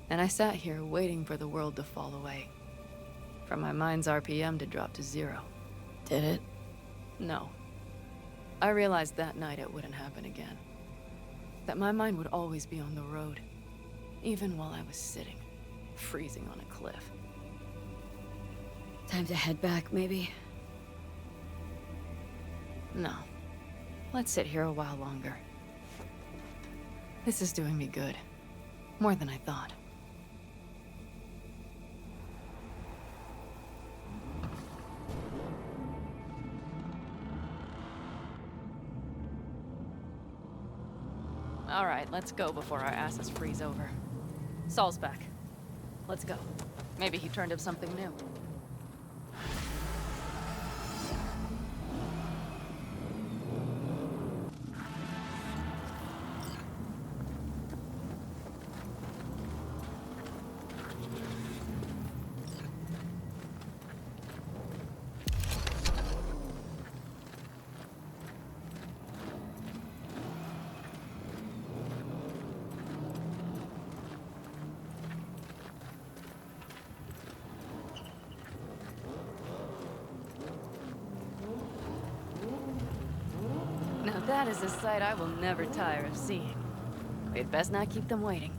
And I sat here waiting for the world to fall away. for my mind's RPM to drop to 0. Did it? No. I realized that night it wouldn't happen again. That my mind would always be on the road, even while I was sitting, freezing on a cliff. Time to head back, maybe? No. Let's sit here a while longer. This is doing me good. More than I thought. All right, let's go before our asses freeze over. Saul's back. Let's go. Maybe he turned up something new. Now that is a sight I will never tire of seeing. We'd best not keep them waiting.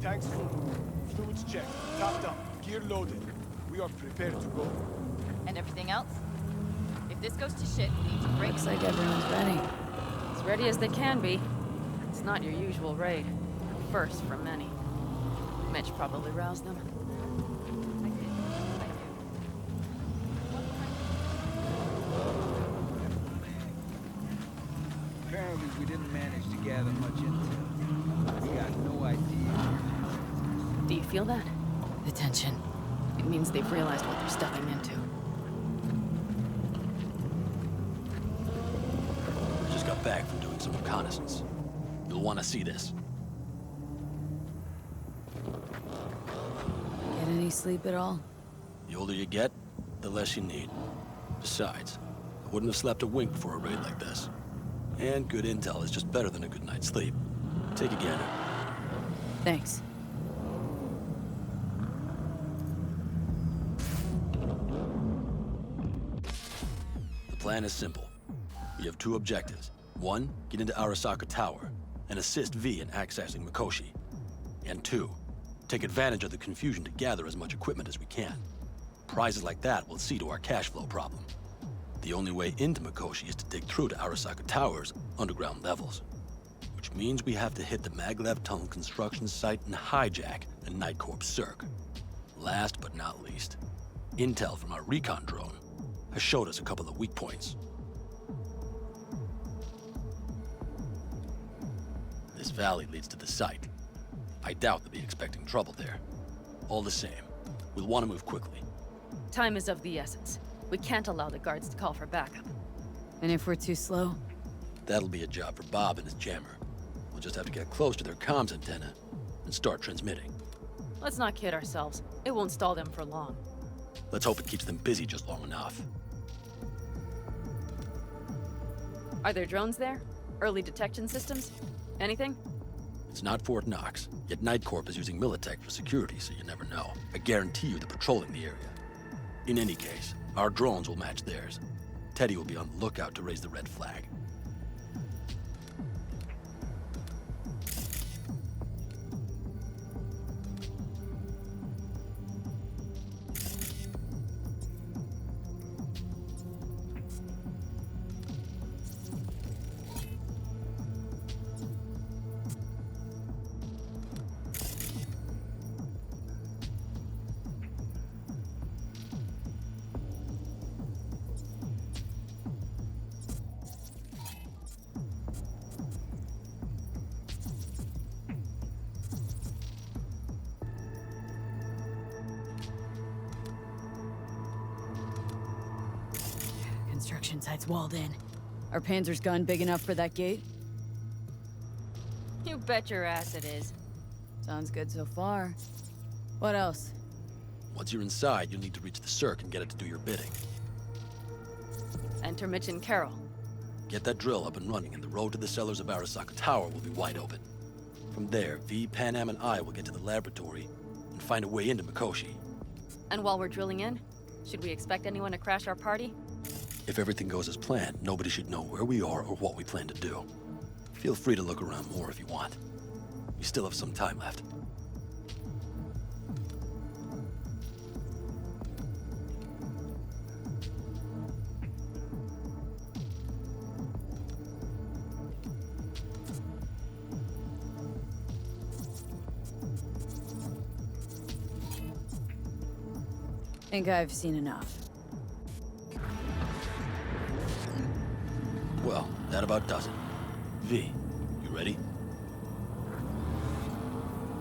Tanks full. Fluids checked. Topped up. Gear loaded. We are prepared to go. And everything else? If this goes to shit, we need to break. Looks like everyone's ready. As ready as they can be. It's not your usual raid. First for many. Mitch probably roused them. Apparently we didn't manage to gather much intel. We got no idea. Do you feel that? The tension. It means they've realized what they're stepping into. I just got back from doing some reconnaissance. You'll want to see this. Get any sleep at all? The older you get, the less you need. Besides, I wouldn't have slept a wink before a raid like this. And good intel is just better than a good night's sleep. Take a gander. Thanks. The plan is simple. We have two objectives. One, get into Arasaka Tower and assist V in accessing Mikoshi. And two, take advantage of the confusion to gather as much equipment as we can. Prizes like that will see to our cash flow problem. The only way into Mikoshi is to dig through to Arasaka Tower's underground levels. Which means we have to hit the maglev tunnel construction site and hijack a Night Corps Cirque. Last but not least, intel from our recon drone has showed us a couple of weak points. This valley leads to the site. I doubt they'll be expecting trouble there. All the same, we'll want to move quickly. Time is of the essence. We can't allow the guards to call for backup. And if we're too slow? That'll be a job for Bob and his jammer. We'll just have to get close to their comms antenna and start transmitting. Let's not kid ourselves. It won't stall them for long. Let's hope it keeps them busy just long enough. Are there drones there? Early detection systems? Anything? It's not Fort Knox, yet Night Corp is using Militech for security, so you never know. I guarantee you they're patrolling the area. In any case, our drones will match theirs. Teddy will be on the lookout to raise the red flag. Construction site's walled in. Our Panzer's gun big enough for that gate? You bet your ass it is. Sounds good so far. What else? Once you're inside, you'll need to reach the Cirque and get it to do your bidding. Enter Mitch and Carol. Get that drill up and running, and the road to the cellars of Arasaka Tower will be wide open. From there, V, Panam, and I will get to the laboratory and and find a way into Mikoshi. And while we're drilling in, should we expect anyone to crash our party? If everything goes as planned, nobody should know where we are or what we plan to do. Feel free to look around more if you want. We still have some time left. Think I've seen enough. Well, that about does it. V, you ready?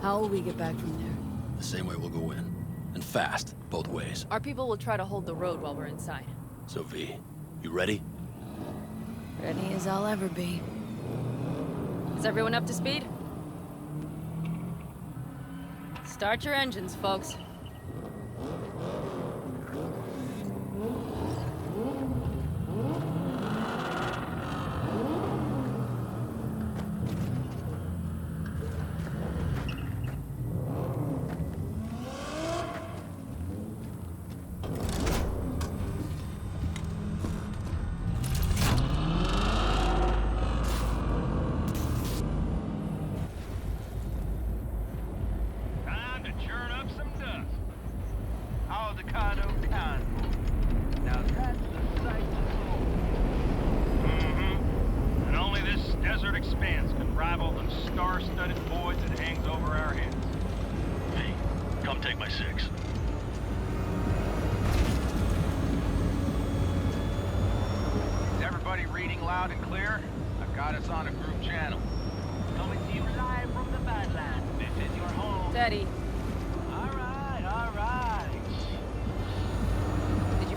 How will we get back from there? The same way we'll go in. And fast, both ways. Our people will try to hold the road while we're inside. So V, you ready? Ready as I'll ever be. Is everyone up to speed? Start your engines, folks.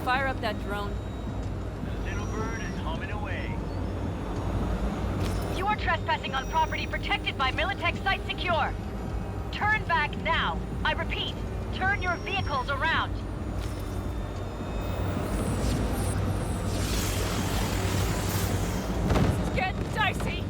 Fire up that drone. The little bird is humming away. You are trespassing on property protected by Militech Site Secure. Turn back now. I repeat, turn your vehicles around. This is getting dicey.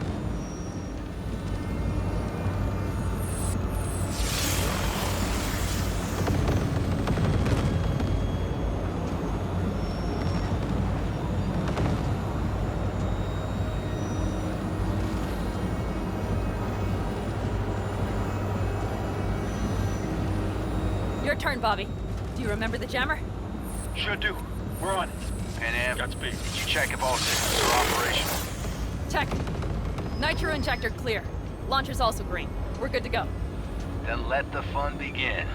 Your turn, Bobby. Do you remember the jammer? Sure do. We're on it. Panam, Godspeed. Did you check if all systems are operational? Check. Nitro injector clear. Launcher's also green. We're good to go. Then let the fun begin.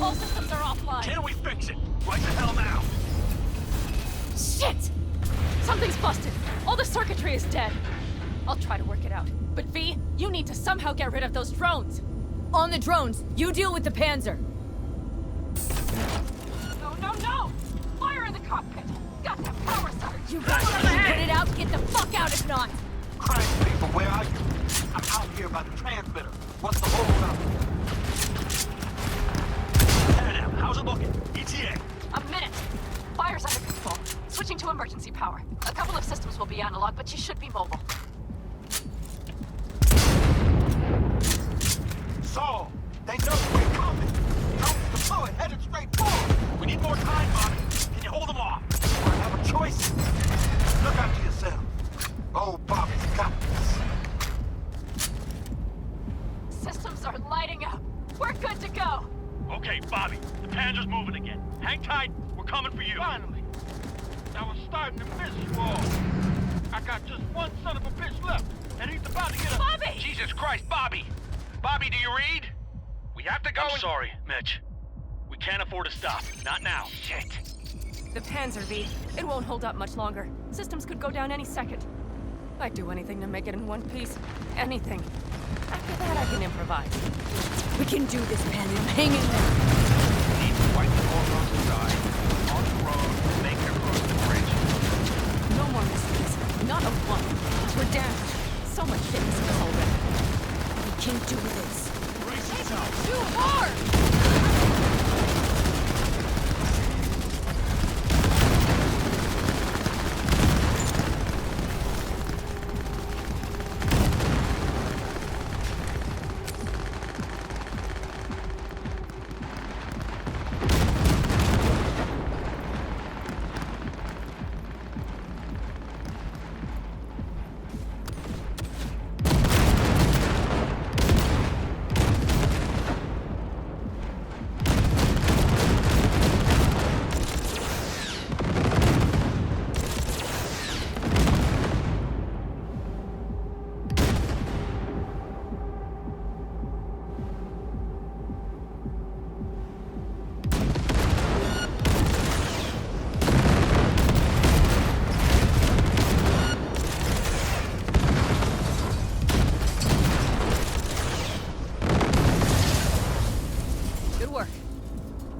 All systems are offline. Can we fix it? Right the hell now! Shit! Something's busted. All the circuitry is dead. I'll try to work it out. But V, you need to somehow get rid of those drones. On the drones, you deal with the Panzer. No, no, no! Fire in the cockpit! Got that power surge! You guys can put it out, get the fuck out if not! Christ, people, where are you? I'm out here by the transmitter. What's the hold up? Panam, how's it looking? ETA. A minute. Fire's under control. Switching to emergency power. A couple of systems will be analog, but you should be mobile. Saul, they know we're coming. Drones deployed, headed straight forward. We need more time, Bobby. Can you hold them off? I have a choice. Look after yourself. Oh, Bobby's got this. Systems are lighting up. We're good to go. Okay, Bobby. The Panzer's moving again. Hang tight. We're coming for you. Finally. I was starting to miss you all. I got just one son of a bitch left, and he's about to get a... Bobby! Jesus Christ, Bobby! Bobby, do you read? We have to go. I'm sorry, Mitch. We can't afford to stop. Not now. Shit. The Panzer, V. It won't hold up much longer. Systems could go down any second. I'd do anything to make it in one piece. Anything. After that, I can improvise. We can do this, Panam. Hang in there. We need to wipe the bulldogs aside. On the road, make it across the bridge. No more mysteries. Not a one. We're damaged. So much shit is us already. We can do this. Brace yourself. Too hard!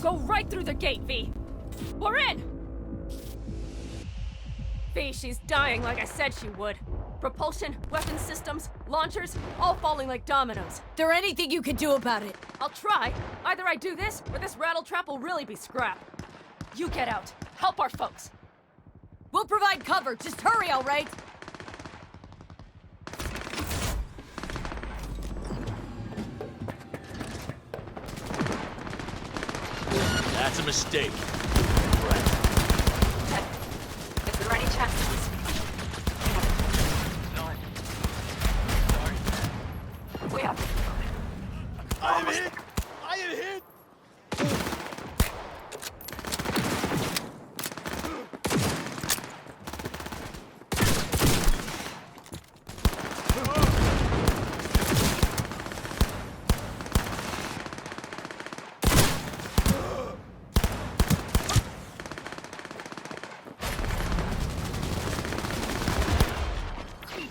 Go right through the gate, V. We're in! V, she's dying like I said she would. Propulsion, weapon systems, launchers, all falling like dominoes. There anything you can do about it? I'll try. Either I do this, or this rattletrap will really be scrap. You get out. Help our folks. We'll provide cover. Just hurry, all right? That's a mistake. Is there any chance of this? We have to. I am hit! I am hit!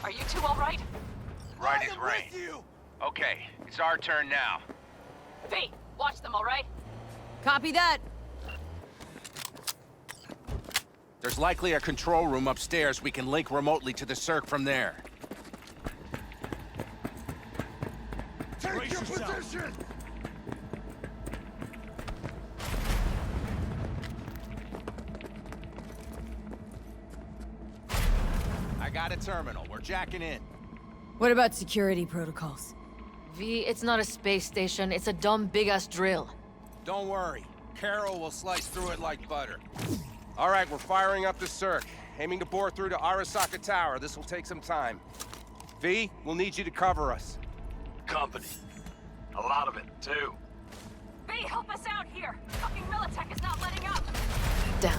Are you two all right? Right as rain. Okay, it's our turn now. V, watch them, all right? Copy that. There's likely a control room upstairs. We can link remotely to the circ from there. Take your position! I got a terminal. We're jacking in. What about security protocols? V, it's not a space station. It's a dumb big-ass drill. Don't worry. Carol will slice through it like butter. All right, we're firing up the circ. Aiming to bore through to Arasaka Tower. This will take some time. V, we'll need you to cover us. Company. A lot of it, too. V, help us out here! Fucking Militech is not letting up! Damn.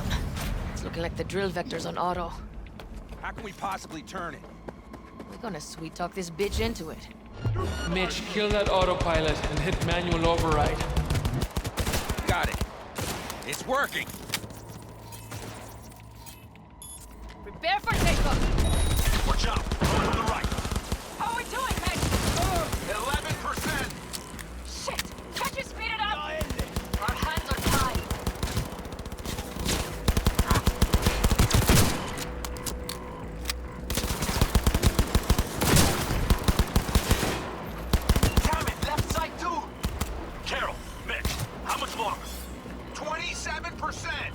It's looking like the drill vector's on auto. How can we possibly turn it? We're gonna sweet-talk this bitch into it. Mitch, kill that autopilot and hit manual override. Got it. It's working. Prepare for takeoff! Watch out! Going to the right. How are we doing, Mitch? 11%! Shit! Can't you speed it up? Our hands are tied. Damn it! Left side too! Carol, Mitch, how much longer? 27%!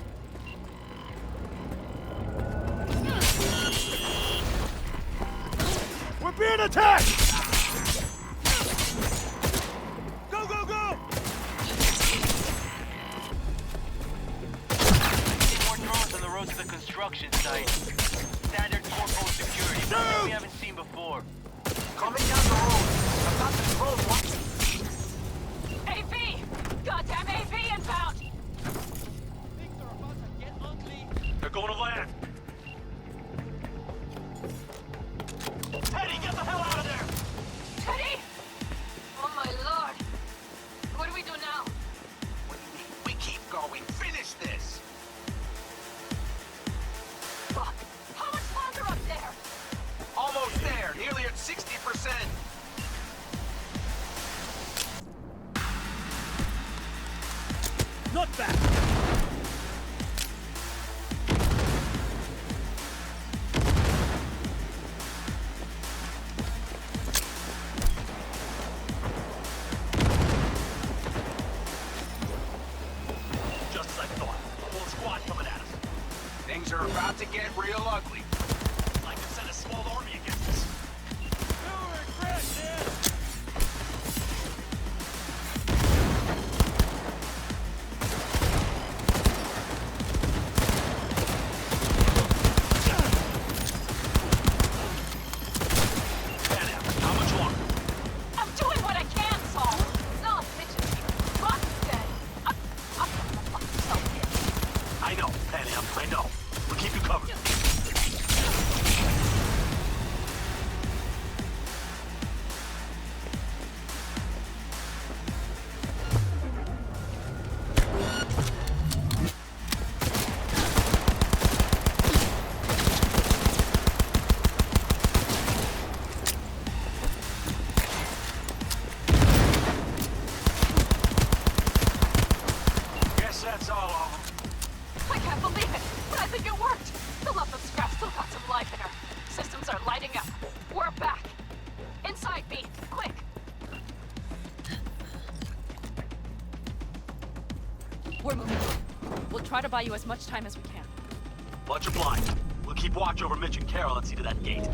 We're being attacked! Go, go, go! More drones on the road to the construction site. Standard corporal security, something we haven't seen before. Coming down the road. I've got the drone watching. AV! Goddamn AV inbound! They're going to land. Teddy, get the hell out of there! Teddy! Oh my lord! What do we do now? What do you mean? We keep going. Finish this! Fuck! How much longer up there? Almost there. Nearly at 60%. Not bad! Just as I thought. A whole squad coming at us. Things are about to get real ugly. I can send a small army against us. Panam, how much longer? I'm doing what I can, Saul! No, Mitch is here. Rock is dead. I'm fucking so pissed. I know, Panam, I know. We'll keep you covered. We're moving. We'll try to buy you as much time as we can. Much obliged. We'll keep watch over Mitch and Carol and see to that gate.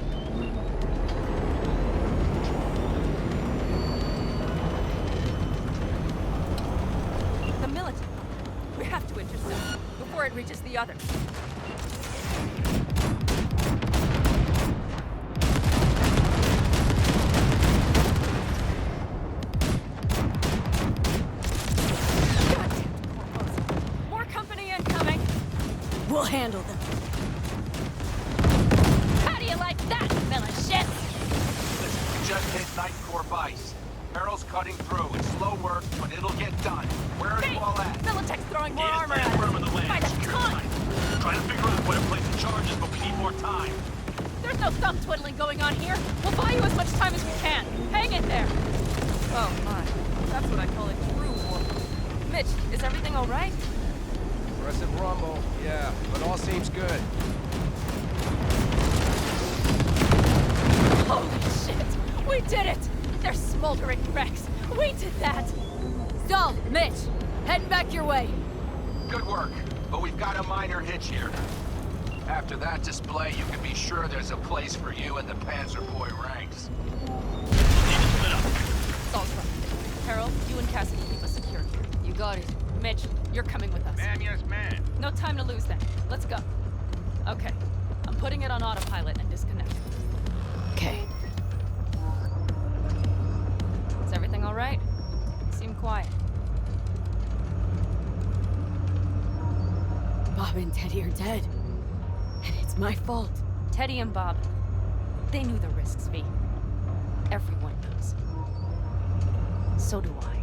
The military. We have to intercept it before it reaches the others. We'll handle them. How do you like that, militia? Listen, we just hit Night Corp ice. Carol's cutting through. It's slow work, but it'll get done. Where are you all at? Militech's throwing more armor Get at firm in the us. land. By the ton! Trying to figure out what to place in charges, but we need more time. There's no thumb twiddling going on here. We'll buy you as much time as we can. Hang in there. Oh my, that's what I call a true war. Mitch, is everything all right? Aggressive rumble, yeah, but all seems good. Holy shit! We did it! They're smoldering wrecks. We did that! Saul, Mitch, heading back your way. Good work, but we've got a minor hitch here. After that display, you can be sure there's a place for you in the Panzer Boy ranks. Saul's right. Carol, you and Cassidy keep us secure here. You got it. Mitch, you're coming with us. Man, yes, man. No time to lose then. Let's go. Okay. I'm putting it on autopilot and disconnecting. Okay. Is everything all right? You seem quiet. Bob and Teddy are dead. And it's my fault. Teddy and Bob, they knew the risks, V. Everyone knows. So do I.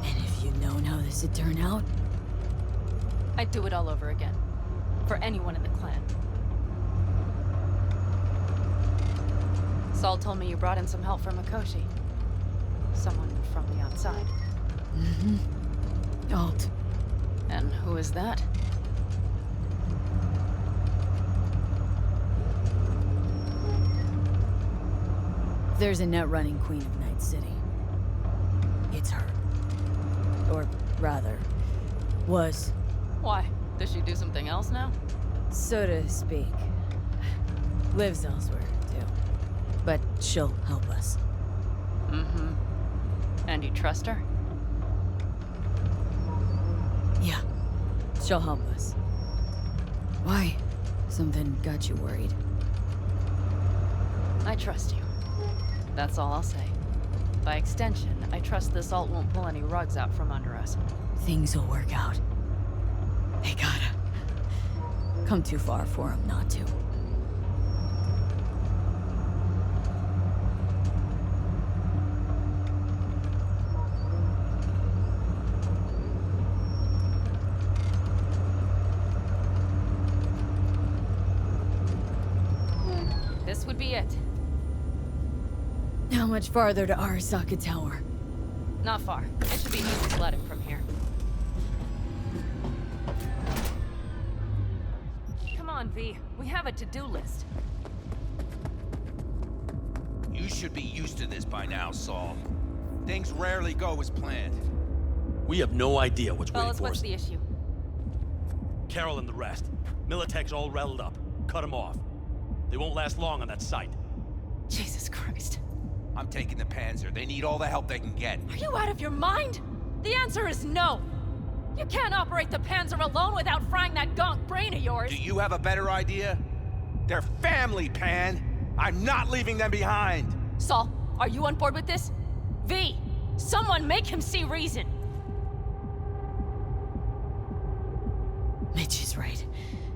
And if you'd known how this would turn out? I'd do it all over again. For anyone in the clan. Saul told me you brought in some help from Mikoshi. Someone from the outside. Mm-hmm. Alt. And who is that? There's a net running Queen of Night City. It's her. Or rather, was. Why? Does she do something else now? So to speak. Lives elsewhere, too. But she'll help us. Mm-hmm. And you trust her? Yeah. She'll help us. Why? Something got you worried? I trust you. That's all I'll say. By extension, I trust this alt won't pull any rugs out from under us. Things will work out. They gotta. Come too far for them not to. This would be it. How much farther to Arasaka Tower? Not far. It should be easy sledding from here. Come on, V. We have a to-do list. You should be used to this by now, Saul. Things rarely go as planned. We have no idea what's waiting Fellas, for what's us. the issue? Carol and the rest. Militech's all riled up. Cut them off. They won't last long on that site. Jesus Christ. I'm taking the Panzer. They need all the help they can get. Are you out of your mind? The answer is no. You can't operate the Panzer alone without frying that gonk brain of yours. Do you have a better idea? They're family, Pan. I'm not leaving them behind. Saul, are you on board with this? V, someone make him see reason. Mitch is right.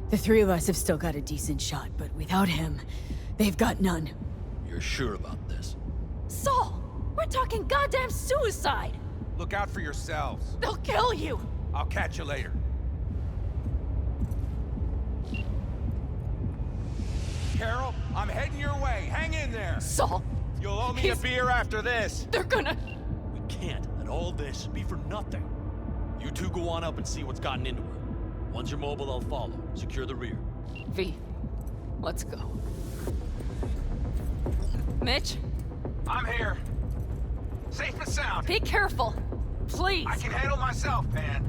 The three of us have still got a decent shot, but without him, they've got none. You're sure about this? Saul, we're talking goddamn suicide. Look out for yourselves. They'll kill you. I'll catch you later. Carol, I'm heading your way. Hang in there. Saul. You'll owe me a beer after this. They're gonna... We can't let all this be for nothing. You two go on up and see what's gotten into her. Once you're mobile, I'll follow. Secure the rear. V, let's go. Mitch? I'm here. Safe and sound. Be careful. Please. I can handle myself, Pan.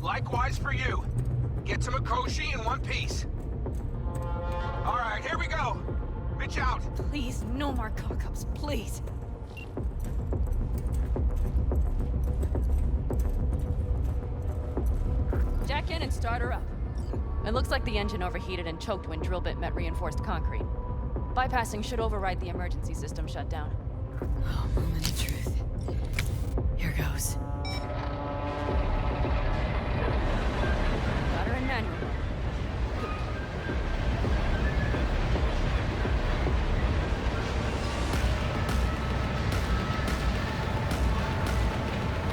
Likewise for you. Get to Mikoshi in one piece. All right, here we go. Mitch out. Please, no more cock-ups, please. Jack in and start her up. It looks like the engine overheated and choked when drill bit met reinforced concrete. Bypassing should override the emergency system shutdown. Oh, moment of truth. Here goes. Got her in manual.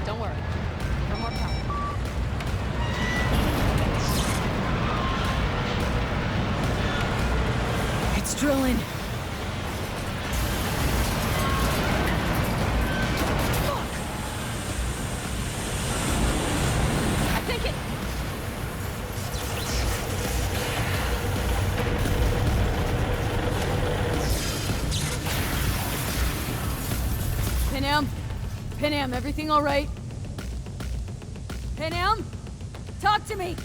Don't worry. Give her more power. It's drilling. I think it... Panam, everything all right? Panam? Talk to me!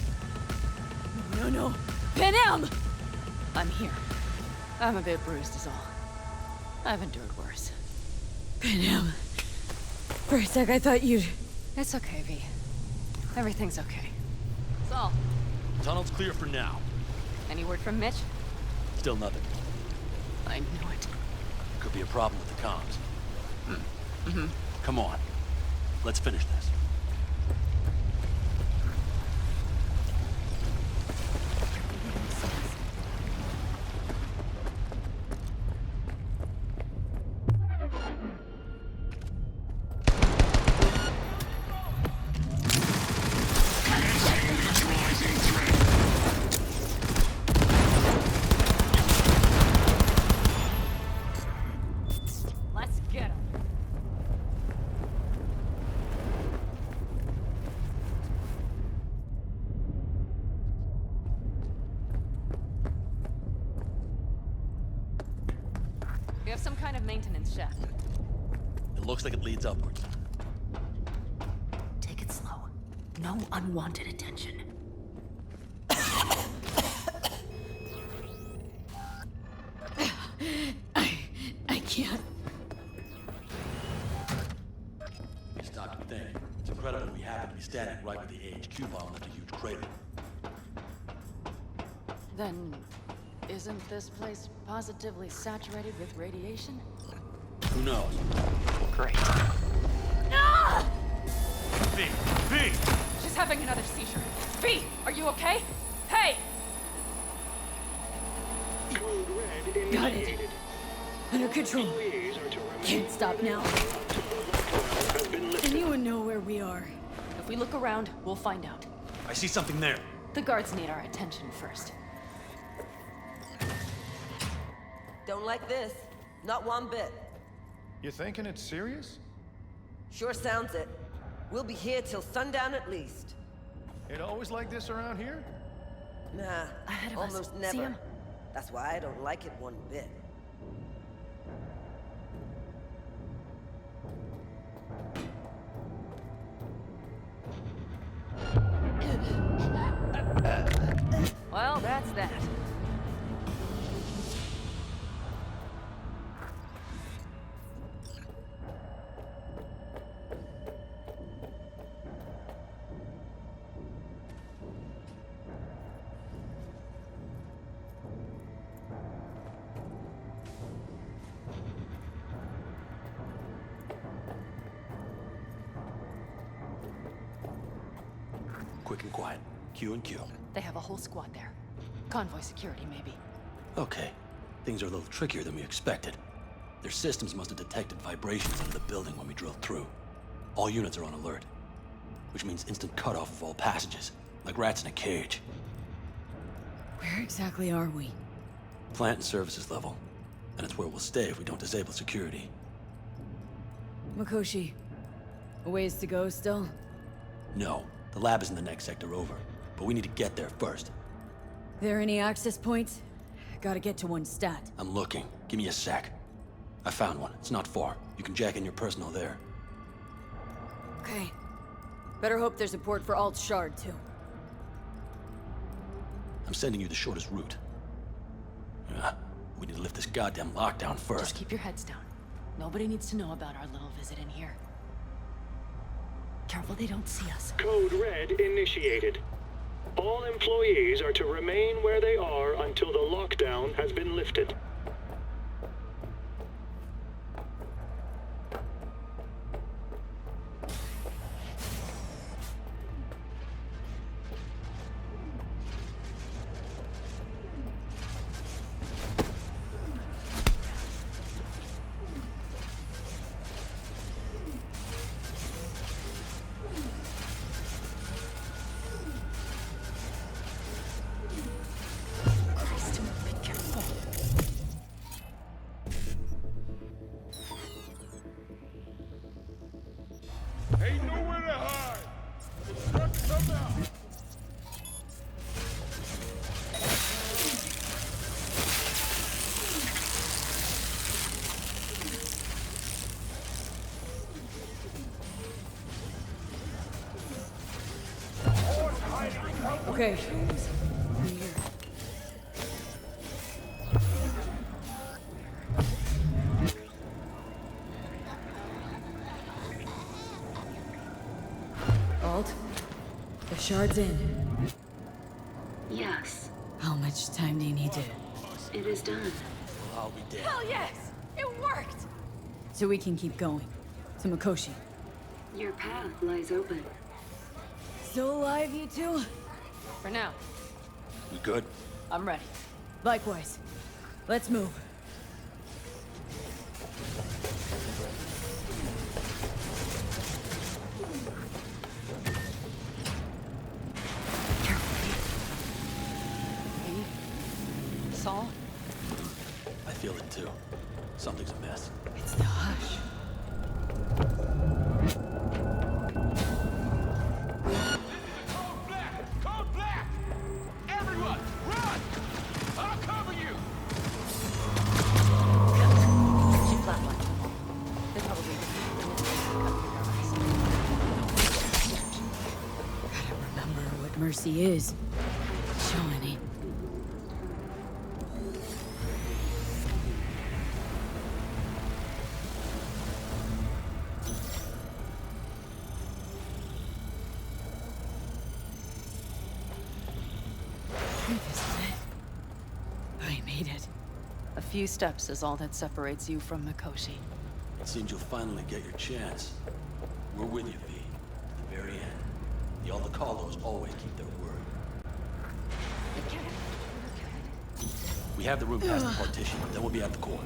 No. Panam! I'm here. I'm a bit bruised is all. I've endured worse. Panam. For a sec, I thought you'd... It's okay, V. Everything's okay. Saul, Tunnel's clear for now. any word from Mitch? Still nothing. I knew it. Could be a problem with the comms. Mm-hmm. Come on. Let's finish this. Let's get him. We have some kind of maintenance shaft. It looks like it leads upwards. Take it slow. No unwanted attention. I can't. Stop to think. It's incredible we happen to be standing right where the AHQ bomb left a huge crater. Then, isn't this place positively saturated with radiation? Who knows? Great. Ah! V! She's having another seizure. V, are you okay? Hey! Got it. Under control. Can't stop now. Anyone know where we are? If we look around, we'll find out. I see something there. The guards need our attention first. Don't like this. Not one bit. You thinking it's serious? Sure sounds it. We'll be here till sundown at least. It always like this around here? Nah, Ahead of us. almost See never. him? That's why I don't like it one bit. Well, that's that. Quick and quiet. Q and Q. They have a whole squad there. Convoy security, maybe. Okay. Things are a little trickier than we expected. Their systems must have detected vibrations under the building when we drilled through. All units are on alert. Which means instant cutoff of all passages. Like rats in a cage. Where exactly are we? Plant and services level. And it's where we'll stay if we don't disable security. Mikoshi. A ways to go still? No. The lab is in the next sector over. But we need to get there first. There any access points? Gotta get to one stat. I'm looking. Give me a sec. I found one. It's not far. You can jack in your personal there. Okay. Better hope there's a port for Alt Shard, too. I'm sending you the shortest route. We need to lift this goddamn lockdown first. Just keep your heads down. Nobody needs to know about our little visit in here. Careful they don't see us. Code Red initiated. All employees are to remain where they are until the lockdown has been lifted. Ain't nowhere to hide. Just come out. Okay. Alt, the shard's in. Yes, How much time do you need to... it is done. Well, I'll be damned. Hell yes! It worked! So we can keep going. To Mikoshi. Your path lies open. Still alive, you two? For now. We good? I'm ready. Likewise. Let's move. Saul? I feel it too. Something's amiss. It's the hush. Code black! Everyone, run! I'll cover you! She flatlined. They probably Gotta remember what mercy is. Showing it. I made it. A few steps is all that separates you from Mikoshi. It seems you'll finally get your chance. We're with you, V. To the very end. The Aldecaldos always keep their word. We have the room past the partition, then we'll be at the core.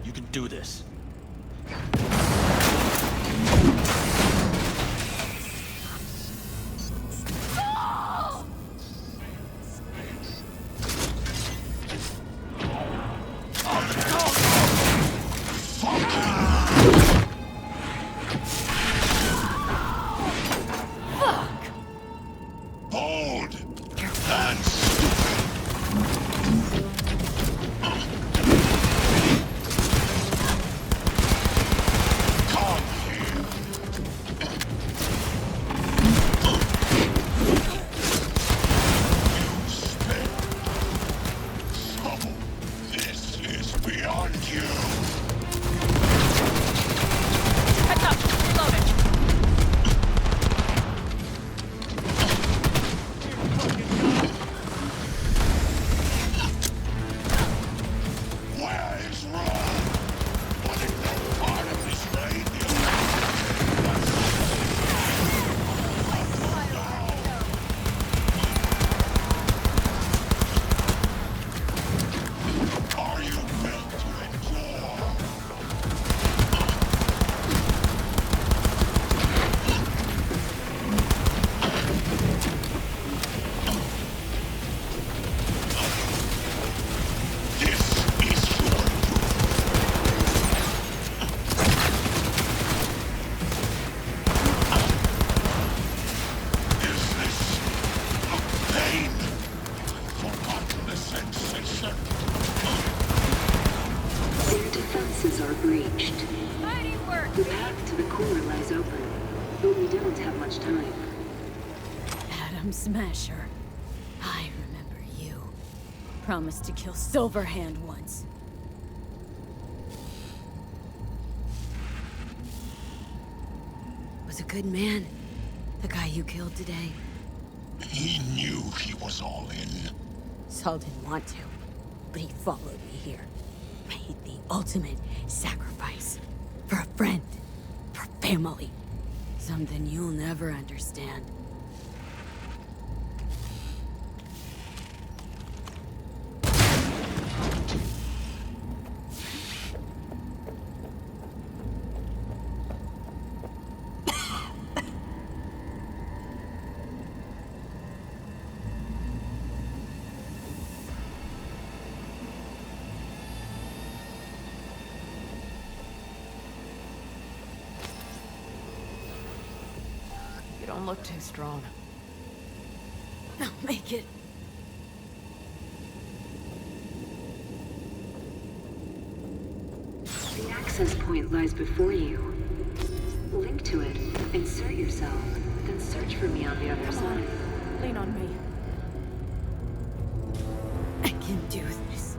You can do this. Are you built to endure? defenses are breached. The path to the core lies open, but we don't have much time. Adam Smasher. I remember you. Promised to kill Silverhand once. Was a good man, the guy you killed today. He knew he was all in. Saul didn't want to, but he followed me here. Made the ultimate sacrifice. For a friend. For family. Something you'll never understand. Don't look too strong. I'll make it. The access point lies before you. Link to it, insert yourself, then search for me on the other side. Lean on me. I can do this.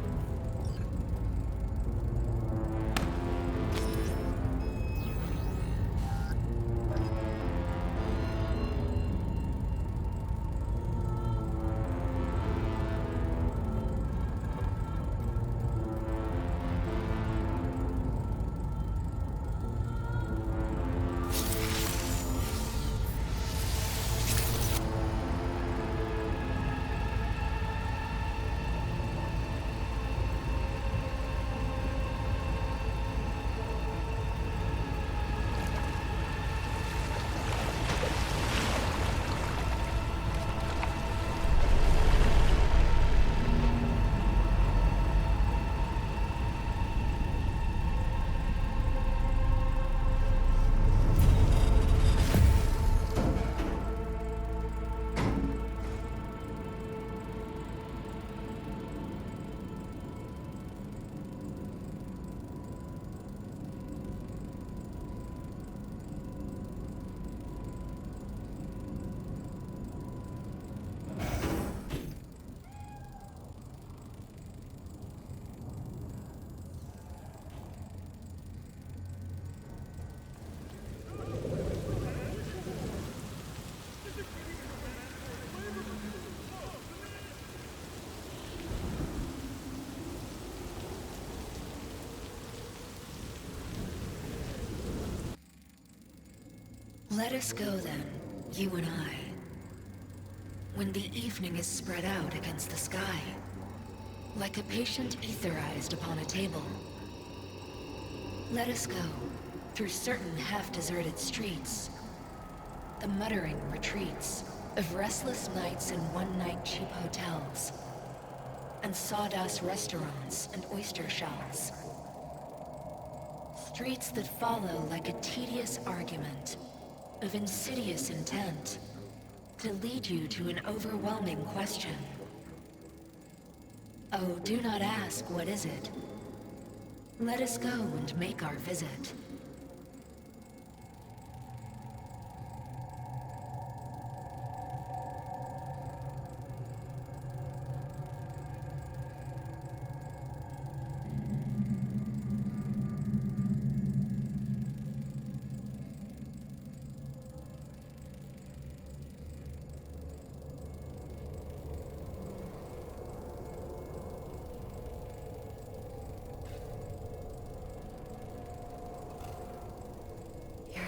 Let us go then, you and I. When the evening is spread out against the sky, like a patient etherized upon a table. Let us go through certain half-deserted streets, the muttering retreats of restless nights in one-night cheap hotels, and sawdust restaurants and oyster shells. Streets that follow like a tedious argument of insidious intent to lead you to an overwhelming question. Oh, do not ask, what is it? Let us go and make our visit.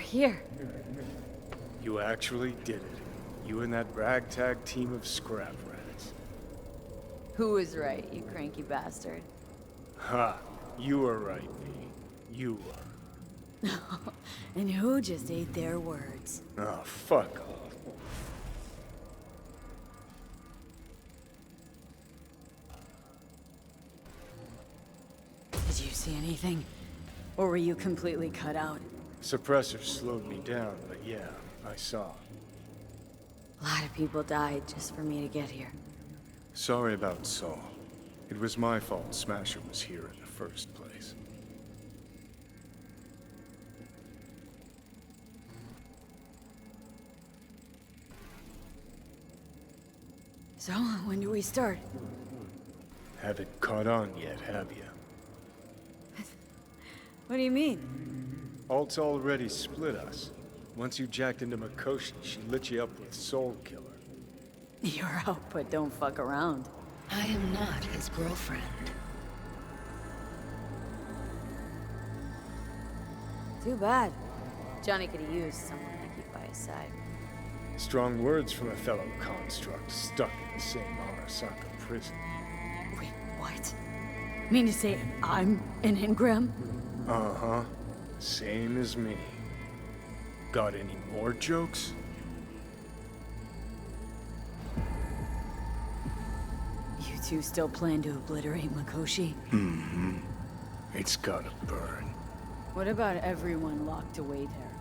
Here. You actually did it. You and that ragtag team of scrap rats. Who was right, you cranky bastard? Ha! You were right, V. You were. And who just ate their words? Oh, fuck off. Did you see anything? Or were you completely cut out? Suppressor slowed me down, but yeah, I saw. A lot of people died just for me to get here. Sorry about Saul. It was my fault Smasher was here in the first place. So, when do we start? Haven't caught on yet, have you? What do you mean? Alt's already split us. Once you jacked into Mikoshi, she lit you up with Soul Killer. You're out, but don't fuck around. I am not his girlfriend. Too bad. Johnny could have used someone to keep by his side. Strong words from a fellow construct stuck in the same Arasaka prison. Wait, what? Mean to say I'm an engram? Uh-huh. Same as me. Got any more jokes? You two still plan to obliterate Mikoshi? Mm-hmm. It's gotta burn. What about everyone locked away there?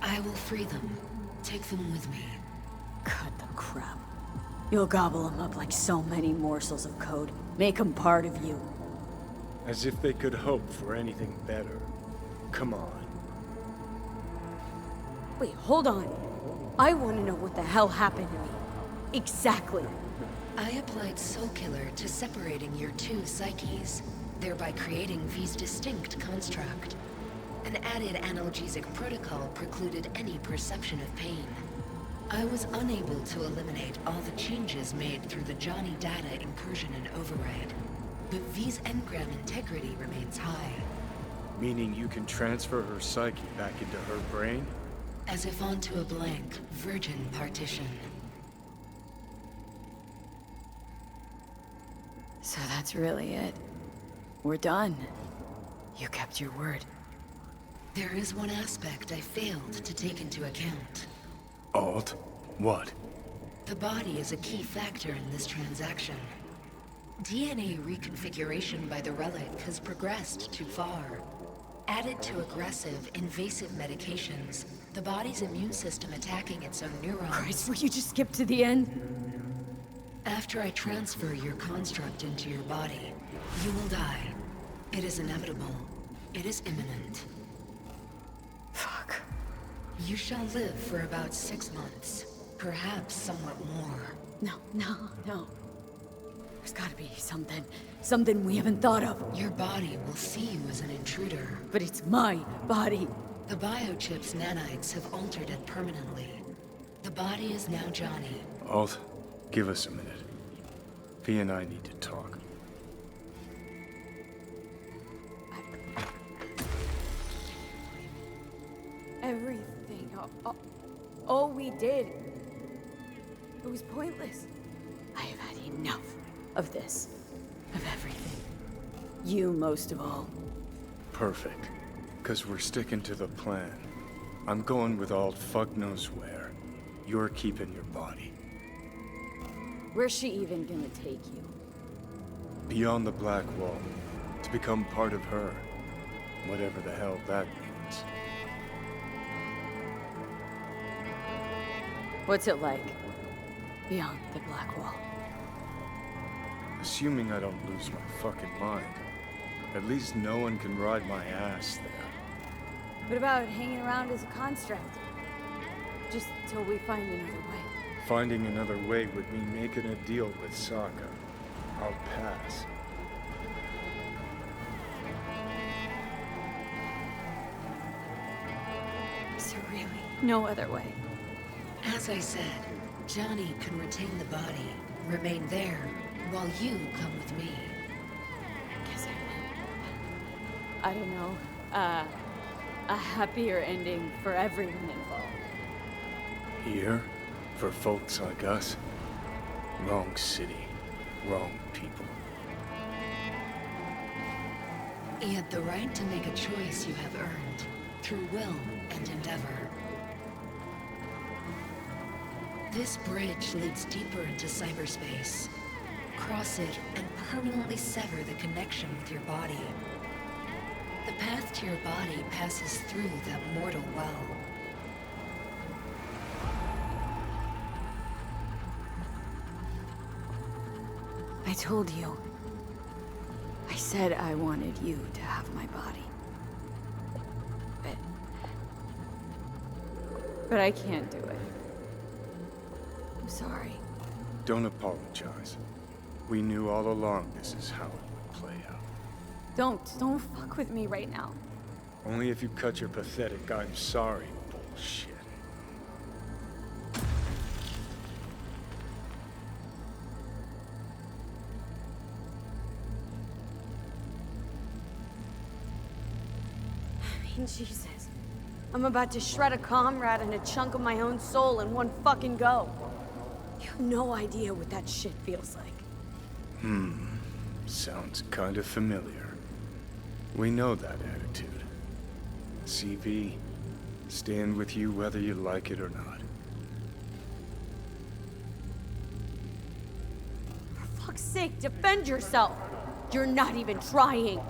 I will free them. Take them with me. Cut the crap. You'll gobble them up like so many morsels of code. Make them part of you. As if they could hope for anything better. Come on. Wait, hold on. I want to know what the hell happened to me. Exactly. I applied Soul Killer to separating your two psyches, thereby creating V's distinct construct. An added analgesic protocol precluded any perception of pain. I was unable to eliminate all the changes made through the Johnny data incursion and override. But V's engram integrity remains high. Meaning you can transfer her psyche back into her brain? As if onto a blank, virgin partition. So that's really it. We're done. You kept your word. There is one aspect I failed to take into account. Alt? What? The body is a key factor in this transaction. DNA reconfiguration by the relic has progressed too far. Added to aggressive, invasive medications, the body's immune system attacking its own neurons. Christ, will you just skip to the end? After I transfer your construct into your body, you will die. It is inevitable. It is imminent. Fuck. You shall live for about 6 months. Perhaps somewhat more. No. There's gotta be something. Something we haven't thought of. Your body will see you as an intruder. But it's my body. The biochip's nanites have altered it permanently. The body is now Johnny. Alt, give us a minute. V and I need to talk. Everything. All we did. It was pointless. I have had enough of this. Of everything. You most of all. Perfect. Because we're sticking to the plan. I'm going with Alt fuck knows where. You're keeping your body. Where's she even gonna take you? Beyond the Black Wall. To become part of her. Whatever the hell that means. What's it like? Beyond the Black Wall. Assuming I don't lose my fucking mind. At least no one can ride my ass there. What about hanging around as a construct? Just till we find another way. Finding another way would mean making a deal with Sokka. I'll pass. Is there really no other way? As I said, Johnny can retain the body, remain there, while you come with me. Guess I don't know, a happier ending for everyone involved. Here? For folks like us? Wrong city. Wrong people. Yet the right to make a choice you have earned, through will and endeavor. This bridge leads deeper into cyberspace. Cross it and permanently sever the connection with your body. The path to your body passes through that mortal well. I told you. I said I wanted you to have my body. But I can't do it. I'm sorry. Don't apologize. We knew all along this is how it would play out. Don't fuck with me right now. Only if you cut your pathetic "I'm sorry" bullshit. I mean, Jesus. I'm about to shred a comrade and a chunk of my own soul in one fucking go. You have no idea what that shit feels like. Sounds kind of familiar. We know that attitude. CV, stand with you whether you like it or not. For fuck's sake, defend yourself! You're not even trying!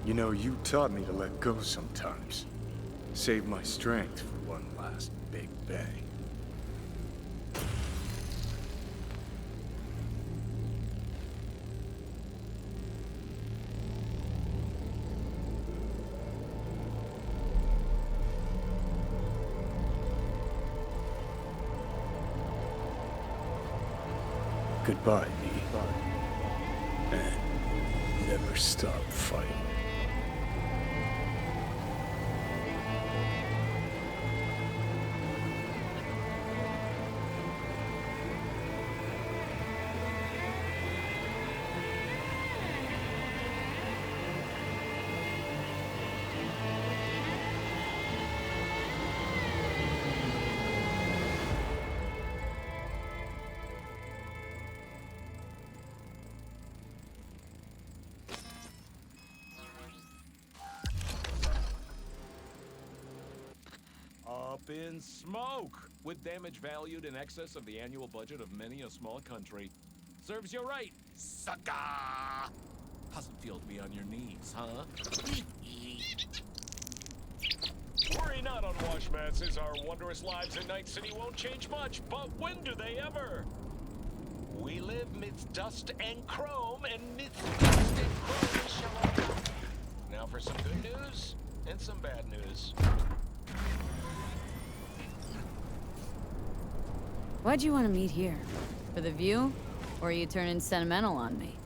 You know, you taught me to let go sometimes. Save my strength for one last big bang. Goodbye, V. And never stop fighting. Up in smoke! With damage valued in excess of the annual budget of many a small country. Serves you right, sucker! How's it feel to be on your knees, huh? Worry not, Unwashmasses. Our wondrous lives in Night City won't change much, but when do they ever? We live midst dust and chrome, and midst dust and chrome we shall all go. Now for some good news, and some bad news. Why'd you want to meet here? For the view? Or are you turning sentimental on me?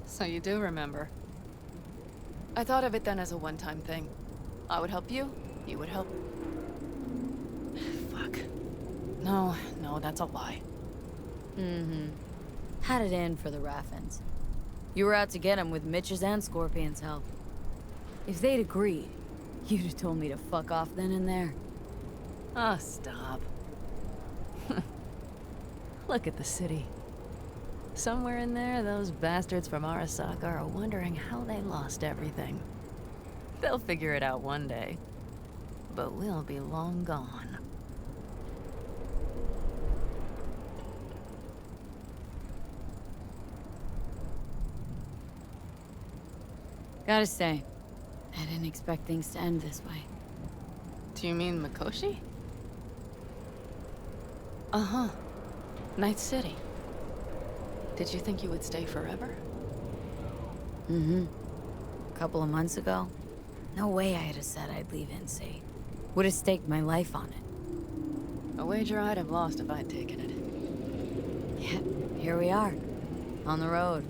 So you do remember. I thought of it then as a one-time thing. I would help you, you would help... Fuck. No, that's a lie. Had it in for the Raffins. You were out to get him with Mitch's and Scorpion's help. If they'd agreed, you'd have told me to fuck off then and there. Oh, stop. Look at the city. Somewhere in there, those bastards from Arasaka are wondering how they lost everything. They'll figure it out one day. But we'll be long gone. Gotta say, I didn't expect things to end this way. Do you mean Mikoshi? Uh-huh. Night City. Did you think you would stay forever? A couple of months ago, no way I'd have said I'd leave NC. Would have staked my life on it. A wager I'd have lost if I'd taken it. Yet, here we are. On the road.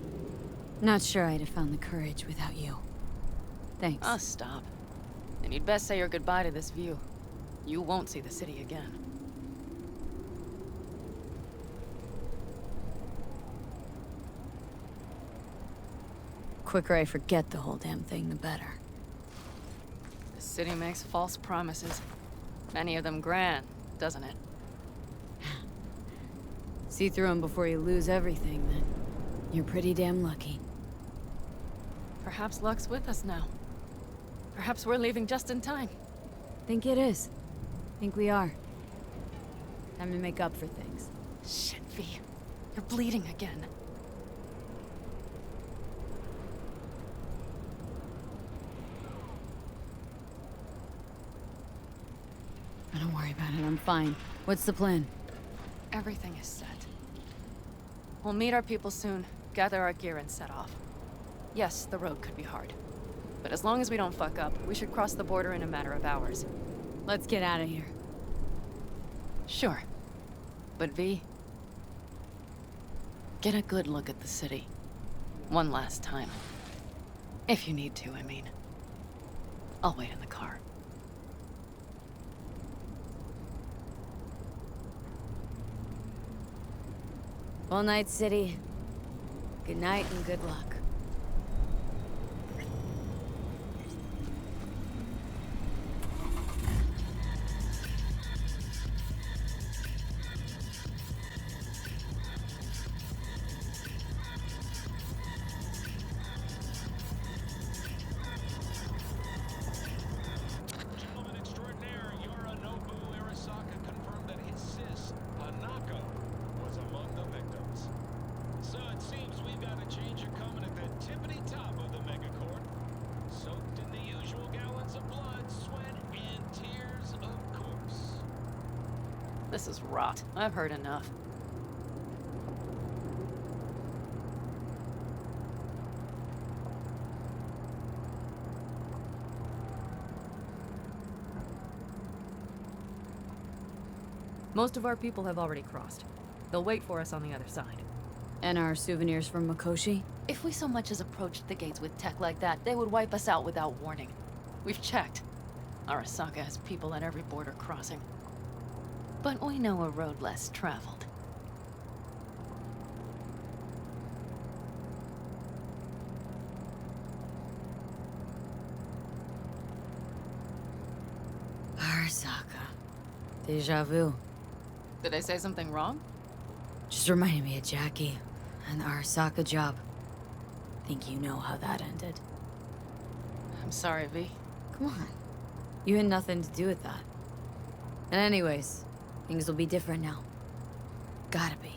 Not sure I'd have found the courage without you. Thanks. Oh, stop. Then you'd best say your goodbye to this view. You won't see the city again. Quicker I forget the whole damn thing, the better. The city makes false promises. Many of them grand, doesn't it? See through them before you lose everything, then. You're pretty damn lucky. Perhaps luck's with us now. Perhaps we're leaving just in time. Think it is. Think we are. Time to make up for things. Shit, V. You're bleeding again. Don't worry about it, I'm fine. What's the plan? Everything is set. We'll meet our people soon, gather our gear and set off. Yes, the road could be hard. But as long as we don't fuck up, we should cross the border in a matter of hours. Let's get out of here. Sure. But V, Get a good look at the city. One last time. If you need to, I mean. I'll wait in the car. Well, Night City. Good night and good luck. Gentleman extraordinaire, Yorinobu Arasaka confirmed that his sis, Hanako, was among the victims. So it seems we've got a change of coming at the tippity top of the megacorp. Soaked in the usual gallons of blood, sweat, and tears, of course. This is rot. I've heard enough. Most of our people have already crossed. They'll wait for us on the other side. And our souvenirs from Mikoshi? If we so much as approached the gates with tech like that, they would wipe us out without warning. We've checked. Arasaka has people at every border crossing. But we know a road less traveled. Arasaka. Deja vu. Did I say something wrong? Just reminded me of Jackie and the Arasaka job. Think you know how that ended. I'm sorry, V. Come on. You had nothing to do with that. And anyways, things will be different now. Gotta be.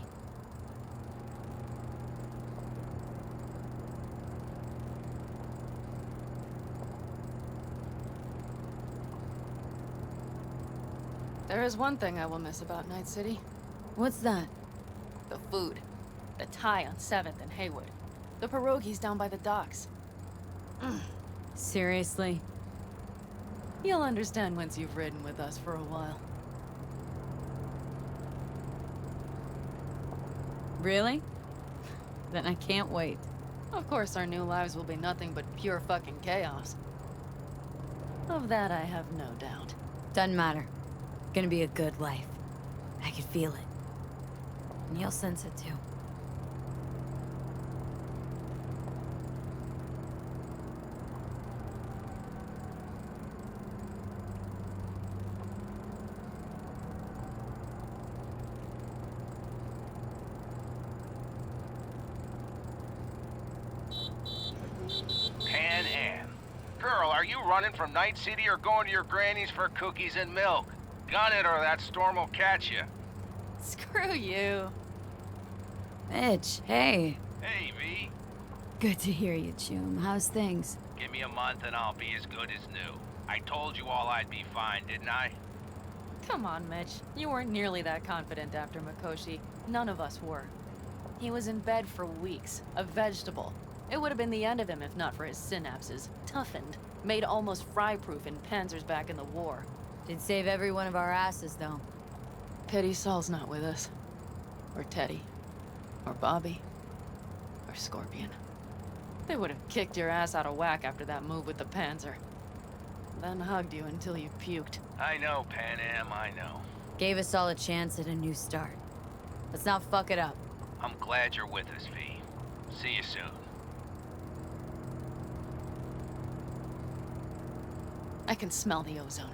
There is one thing I will miss about Night City. What's that? The food. The Thai on 7th and Haywood. The pierogies down by the docks. Seriously? You'll understand once you've ridden with us for a while. Really? Then I can't wait. Of course, our new lives will be nothing but pure fucking chaos. Of that, I have no doubt. Doesn't matter. Gonna be a good life. I can feel it. And you'll sense it too. Pan Am. Girl, are you running from Night City or going to your granny's for cookies and milk? Gun it or that storm will catch you. Screw you. Mitch, hey. Hey, V. Good to hear you, Chum. How's things? Give me a month and I'll be as good as new. I told you all I'd be fine, didn't I? Come on, Mitch. You weren't nearly that confident after Mikoshi. None of us were. He was in bed for weeks, a vegetable. It would have been the end of him if not for his synapses. Toughened, made almost fry-proof in panzers back in the war. Did save every one of our asses, though. Pity Saul's not with us. Or Teddy. Or Bobby. Or Scorpion. They would have kicked your ass out of whack after that move with the panzer. Then hugged you until you puked. I know, Pan Am, I know. Gave us all a chance at a new start. Let's not fuck it up. I'm glad you're with us, V. See you soon. I can smell the ozone,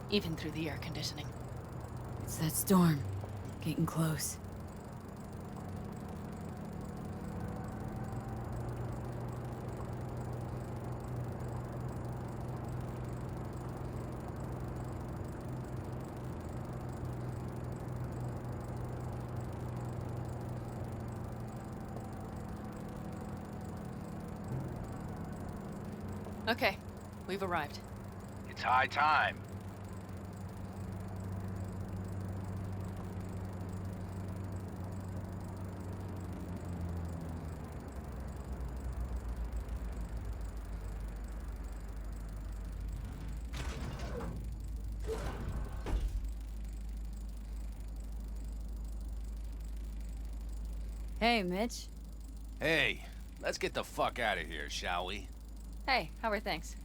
even through the air conditioning. It's that storm. Getting close. Okay, we've arrived. It's high time. Hey, Mitch. Hey, let's get the fuck out of here, shall we? Hey, how are things?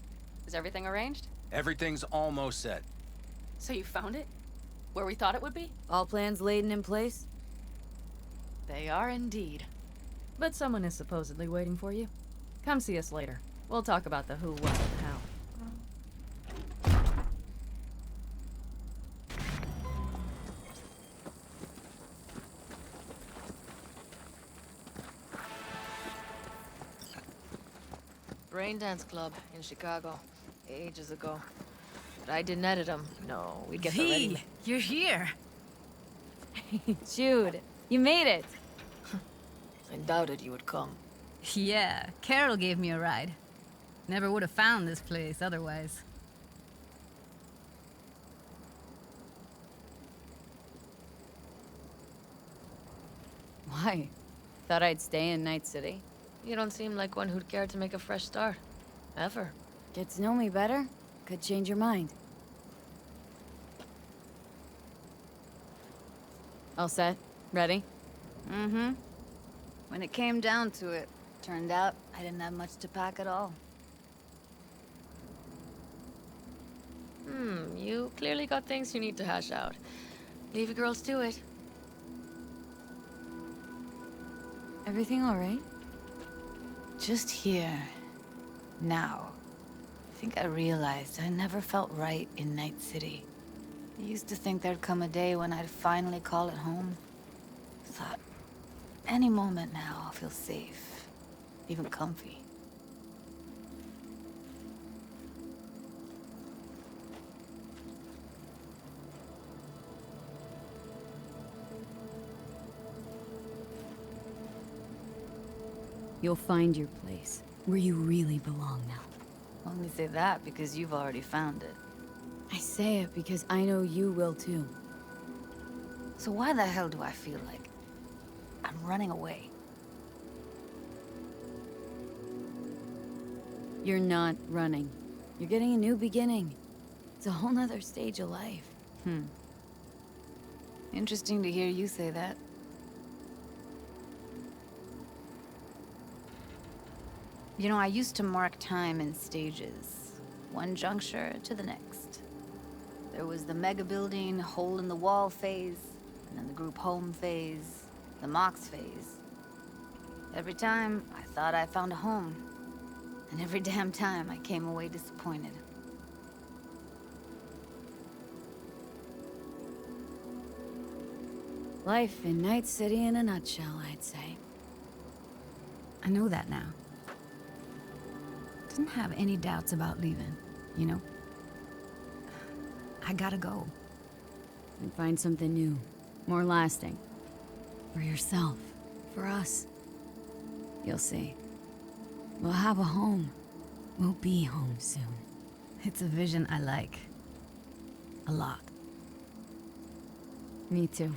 Is everything arranged? Everything's almost set. So you found it? Where we thought it would be? All plans laid and in place? They are indeed. But someone is supposedly waiting for you. Come see us later. We'll talk about the who, what, and how. Rain Dance Club in Chicago, ages ago. But I didn't edit them. No, we'd get the ready. You're here. Jude, you made it. I doubted you would come. Yeah, Carol gave me a ride. Never would have found this place otherwise. Why? Thought I'd stay in Night City? You don't seem like one who'd care to make a fresh start. Ever. Get to know me better? Could change your mind. All set? Ready? Mm-hmm. When it came down to it, turned out I didn't have much to pack at all. You clearly got things you need to hash out. Leave you girls to it. Everything all right? Just here. Now. I think I realized I never felt right in Night City. I used to think there'd come a day when I'd finally call it home. Thought, any moment now I'll feel safe. Even comfy. You'll find your place, where you really belong now. Only say that because you've already found it. I say it because I know you will too. So why the hell do I feel like I'm running away? You're not running. You're getting a new beginning. It's a whole nother stage of life. Interesting to hear you say that. You know, I used to mark time in stages, one juncture to the next. There was the mega building, hole in the wall phase, and then the group home phase, the Mox phase. Every time, I thought I found a home. And every damn time, I came away disappointed. Life in Night City in a nutshell, I'd say. I know that now. Didn't have any doubts about leaving, you know? I gotta go. And find something new, more lasting. For yourself, for us. You'll see. We'll have a home. We'll be home soon. It's a vision I like. A lot. Me too.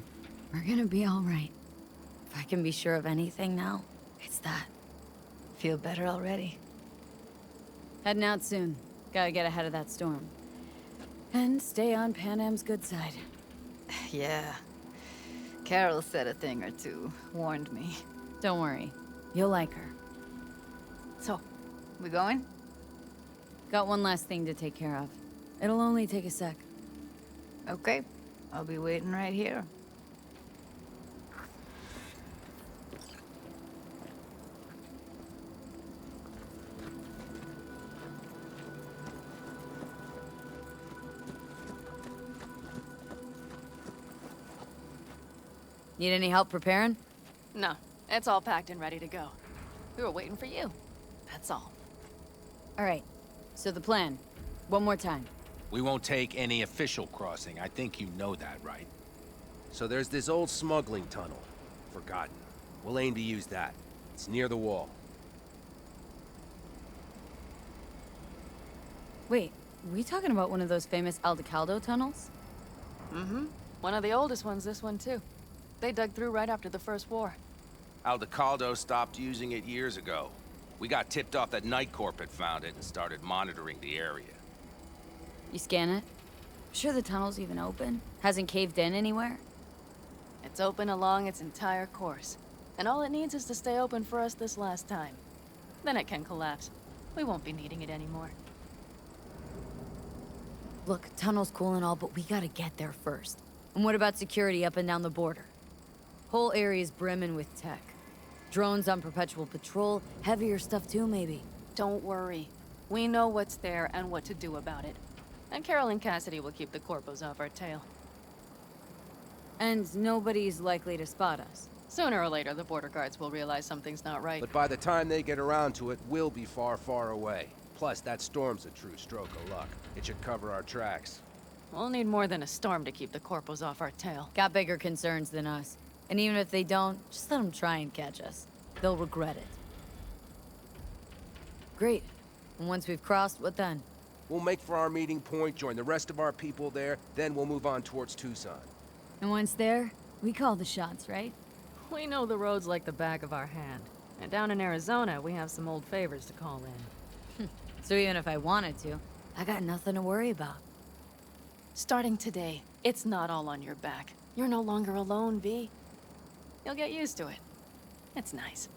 We're gonna be all right. If I can be sure of anything now, it's that. Feel better already. Heading out soon. Gotta get ahead of that storm. And stay on Panam's good side. Yeah. Carol said a thing or two, warned me. Don't worry. You'll like her. So, we going? Got one last thing to take care of. It'll only take a sec. Okay. I'll be waiting right here. Need any help preparing? No, it's all packed and ready to go. We were waiting for you. That's all. All right. So the plan. One more time. We won't take any official crossing. I think you know that, right? So there's this old smuggling tunnel. Forgotten. We'll aim to use that. It's near the wall. Wait, we talking about one of those famous Aldecaldo tunnels? Mm-hmm. One of the oldest ones, this one too. They dug through right after the First War. Aldecaldo stopped using it years ago. We got tipped off that Night Corp had found it and started monitoring the area. You scan it? Sure the tunnel's even open? Hasn't caved in anywhere? It's open along its entire course. And all it needs is to stay open for us this last time. Then it can collapse. We won't be needing it anymore. Look, tunnel's cool and all, but we gotta get there first. And what about security up and down the border? Whole area's brimming with tech. Drones on perpetual patrol, heavier stuff too, maybe. Don't worry. We know what's there and what to do about it. And Carol and Cassidy will keep the corpos off our tail. And nobody's likely to spot us. Sooner or later, the border guards will realize something's not right. But by the time they get around to it, we'll be far, far away. Plus, that storm's a true stroke of luck. It should cover our tracks. We'll need more than a storm to keep the corpos off our tail. Got bigger concerns than us. And even if they don't, just let them try and catch us. They'll regret it. Great. And once we've crossed, what then? We'll make for our meeting point, join the rest of our people there, then we'll move on towards Tucson. And once there, we call the shots, right? We know the roads like the back of our hand. And down in Arizona, we have some old favors to call in. So even if I wanted to, I got nothing to worry about. Starting today, it's not all on your back. You're no longer alone, V. You'll get used to it. It's nice.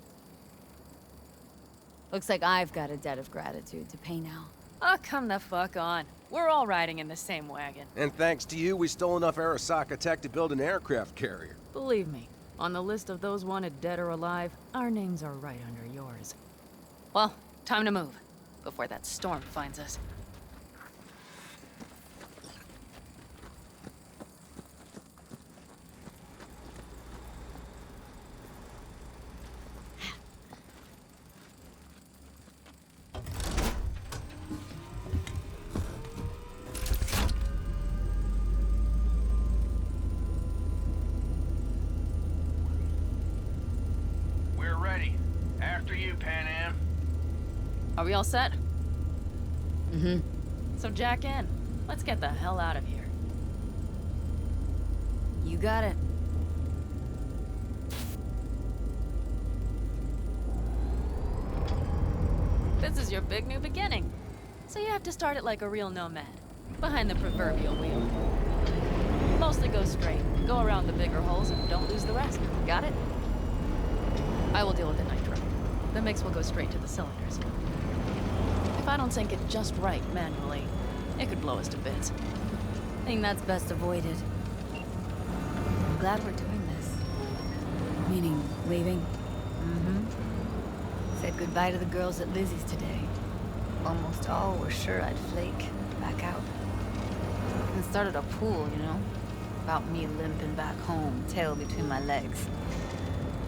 Looks like I've got a debt of gratitude to pay now. Oh, come the fuck on. We're all riding in the same wagon. And thanks to you, we stole enough Arasaka tech to build an aircraft carrier. Believe me, on the list of those wanted dead or alive, our names are right under yours. Well, time to move, before that storm finds us. After you, Panam. Are we all set? Mm-hmm. So jack in. Let's get the hell out of here. You got it. This is your big new beginning. So you have to start it like a real nomad. Behind the proverbial wheel. Mostly go straight. Go around the bigger holes and don't lose the rest. Got it? I will deal with the nitro. The mix will go straight to the cylinders. If I don't sync it just right manually, it could blow us to bits. I think that's best avoided. I'm glad we're doing this. Meaning, leaving? Mm-hmm. Said goodbye to the girls at Lizzie's today. Almost all were sure I'd flake, back out. And started a pool, you know? About me limping back home, tail between my legs.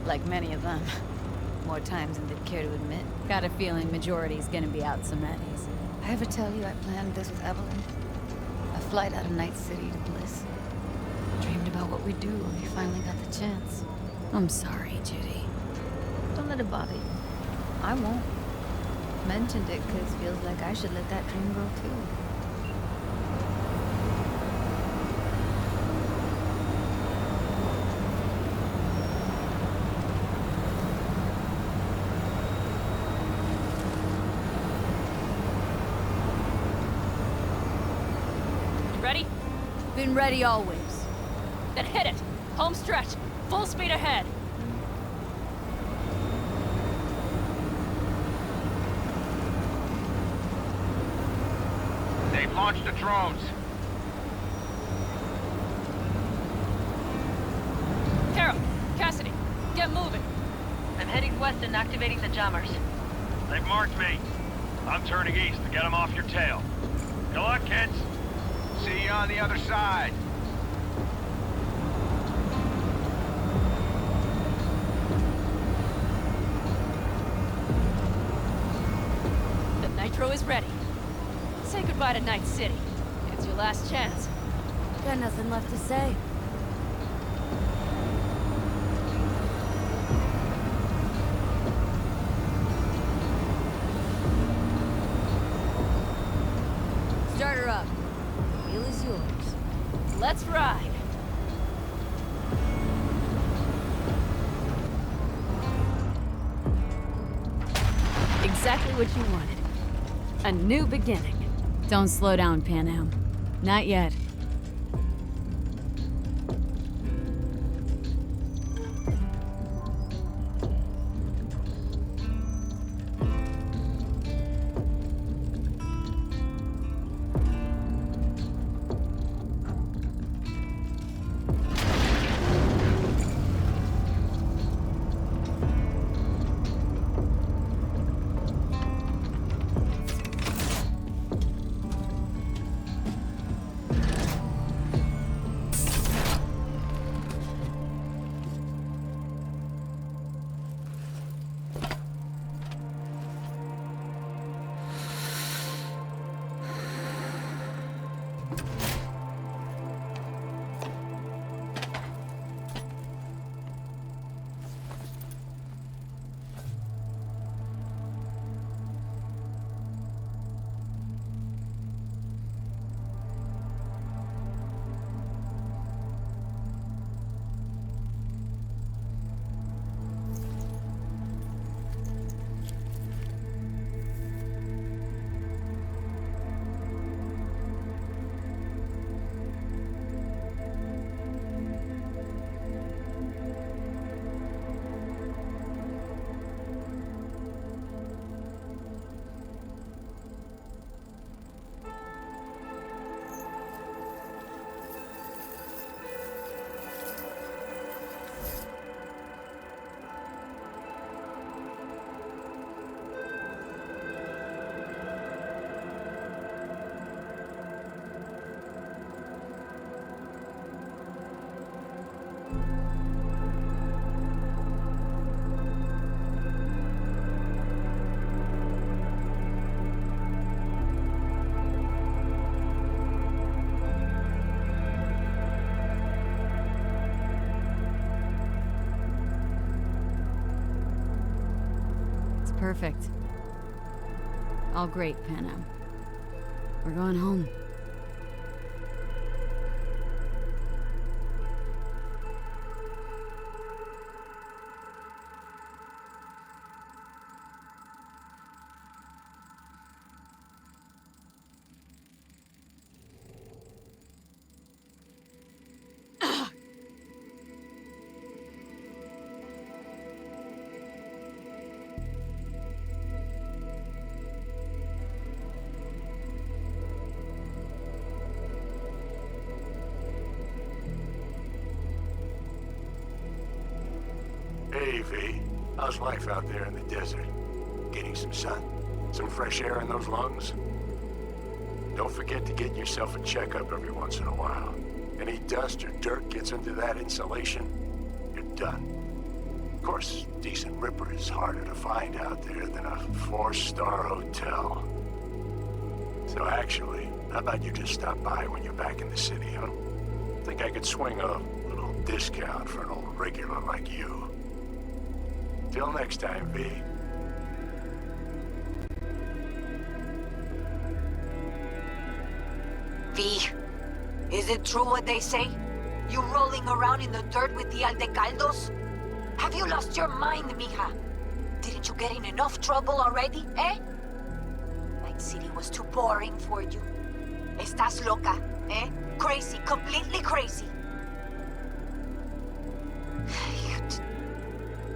Like many of them. More times than they'd care to admit. Got a feeling majority's gonna be out some eddies. I ever tell you I planned this with Evelyn? A flight out of Night City to Bliss. Dreamed about what we'd do when we finally got the chance. I'm sorry, Judy. Don't let it bother you. I won't. Mentioned it because feels like I should let that dream grow too. Ready? Been ready always. Then hit it! Home stretch! Full speed ahead! They've launched the drones. Carol! Cassidy! Get moving! I'm heading west and activating the jammers. They've marked me. I'm turning east to get them off your tail. Good luck, kids. See you on the other side. The nitro is ready. Say goodbye to Night City. It's your last chance. Got nothing left to say. Start her up. The wheel is yours. Let's ride. Exactly what you wanted. A new beginning. Don't slow down, Panam. Not yet. Perfect. All great, Panam. We're going home. Hey, V. How's life out there in the desert? Getting some sun? Some fresh air in those lungs? Don't forget to get yourself a checkup every once in a while. Any dust or dirt gets into that insulation, you're done. Of course, decent ripper is harder to find out there than a 4-star hotel. So actually, how about you just stop by when you're back in the city, huh? Think I could swing a little discount for an old regular like you. Till next time, V. V, is it true what they say? You rolling around in the dirt with the Aldecaldos? Have you lost your mind, mija? Didn't you get in enough trouble already, eh? Night City was too boring for you. Estás loca, eh? Crazy, completely crazy.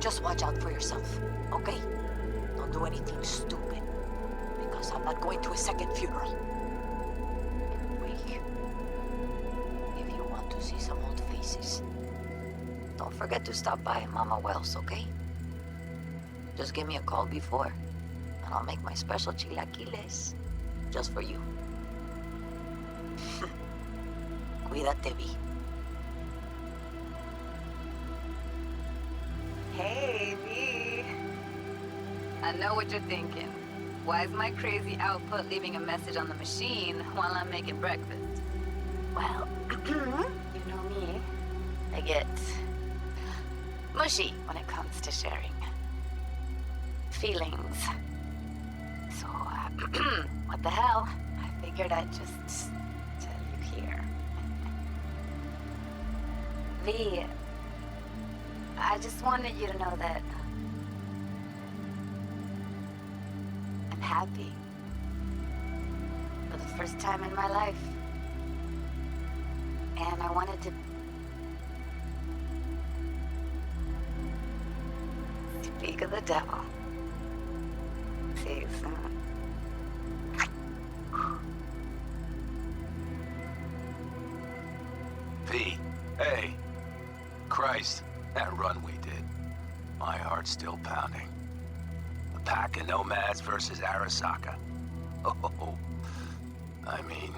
Just watch out for yourself, okay? Don't do anything stupid, because I'm not going to a second funeral. If you want to see some old faces, don't forget to stop by Mama Wells, okay? Just give me a call before, and I'll make my special chilaquiles just for you. Cuídate, V. Hey, V. I know what you're thinking. Why is my crazy output leaving a message on the machine while I'm making breakfast? Well, you know me. I get mushy when it comes to sharing feelings. So, what the hell? I figured I'd just tell you here. V, I just wanted you to know that I'm happy. For the first time in my life. And I wanted to speak of the devil. See you soon. V, hey. Christ, that run we did. My heart's still pounding. A pack of Nomads versus Arasaka. Oh, I mean,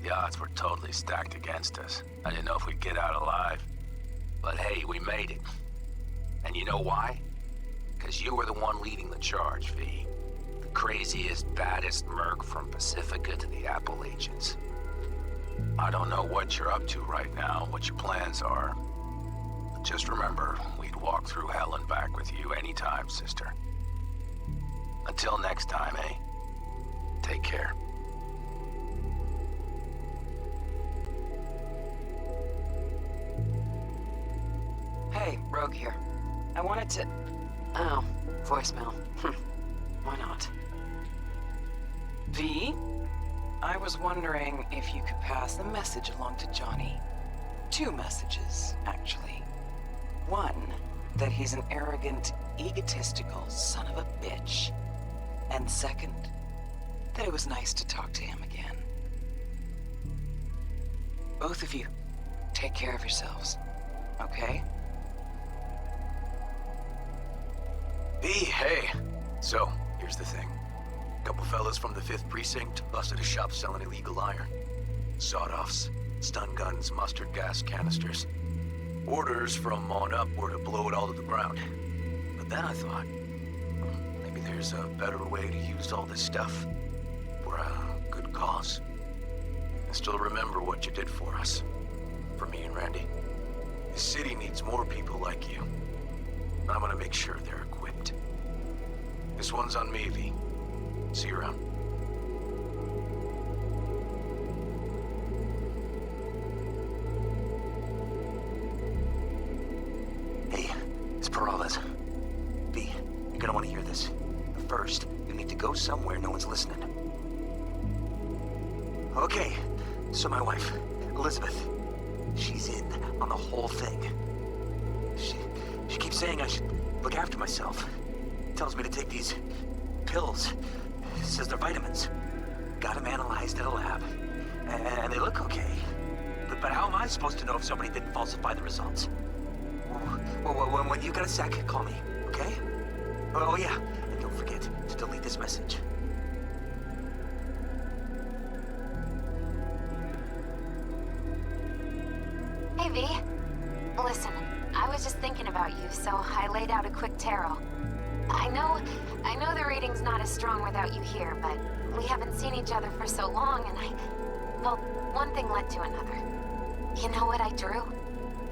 the odds were totally stacked against us. I didn't know if we'd get out alive. But hey, we made it. And you know why? Because you were the one leading the charge, V. The craziest, baddest merc from Pacifica to the Appalachians. I don't know what you're up to right now, what your plans are. But just remember, we'd walk through hell and back with you anytime, sister. Until next time, eh? Take care. Hey, Rogue here. I wanted to... Oh, voicemail. Why not? V? I was wondering if you could pass the message along to Johnny. 2 messages, actually. One, that he's an arrogant, egotistical son of a bitch. And second, that it was nice to talk to him again. Both of you, take care of yourselves, okay? V, hey. So, here's the thing. Couple fellas from the 5th Precinct busted a shop selling illegal iron. Sawed-offs, stun guns, mustard gas canisters. Orders from on up were to blow it all to the ground. But then I thought, maybe there's a better way to use all this stuff for a good cause. I still remember what you did for us. For me and Randy. The city needs more people like you. I'm gonna make sure they're equipped. This one's on me, V. See you around. Hey, it's Peralez. V, you're gonna want to hear this. But first, you need to go somewhere no one's listening. Okay, so my wife, Elizabeth, she's in on the whole thing. She keeps saying I should look after myself. Tells me to take these pills. Says they're vitamins. Got them analyzed at a lab. And they look okay. But how am I supposed to know if somebody didn't falsify the results? When you got a sec, call me, okay? Oh yeah, and don't forget to delete this message. Hey, V. Listen, I was just thinking about you, so I laid out a quick tarot. I know the reading's not as strong without you here, but we haven't seen each other for so long, and well, one thing led to another. You know what I drew?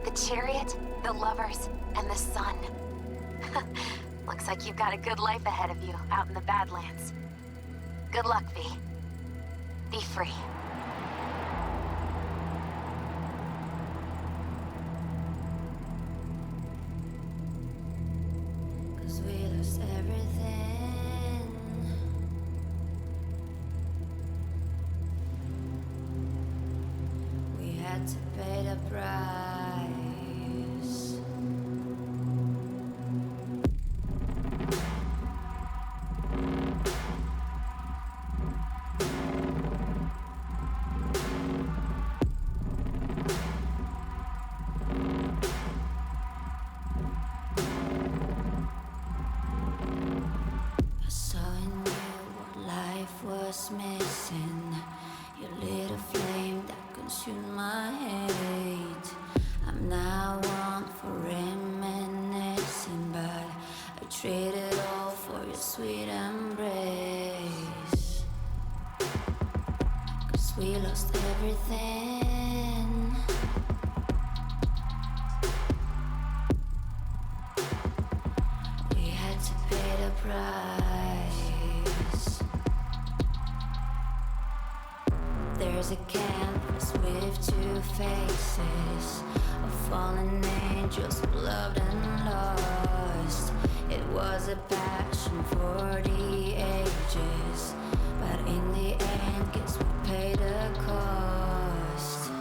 The chariot, the lovers, and the sun. Looks like you've got a good life ahead of you out in the Badlands. Good luck, V. Be free. To pay the price. I saw in you what life was missing. You lit a flame that consumed my hate. I'm now one for reminiscing, but I traded all for your sweet embrace. 'Cause we lost everything. We had to pay the price. There's a canvas with two faces of fallen angels who loved and lost. It was a passion for the ages, but in the end, guess we paid the cost.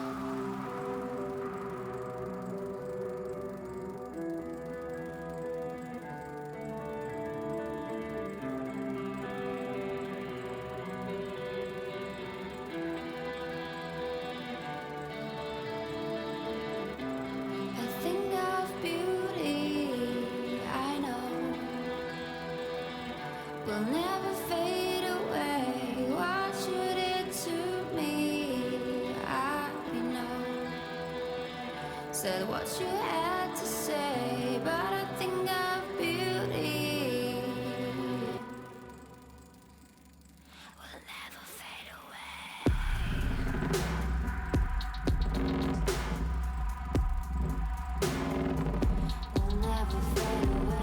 Will never fade away. What you did to me, I know. Said what you had to say, but I think of beauty. Will never fade away. Will never fade away.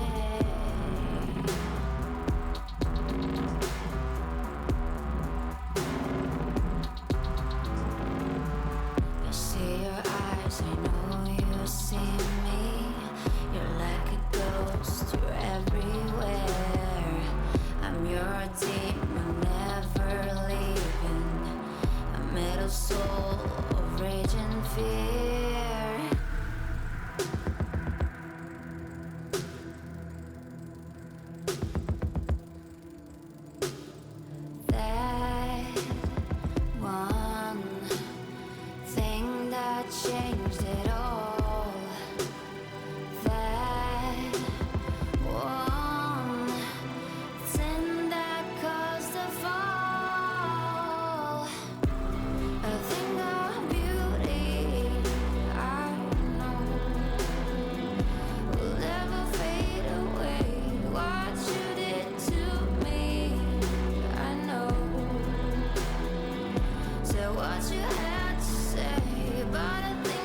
I know you see me. You're like a ghost, you're everywhere. I'm your demon, never leaving. A metal soul of rage and fear. That one thing that changed it all. That one thing that caused the fall. A thing of beauty, I know, will never fade away. What you did to me, I know. So what you had to say, but I think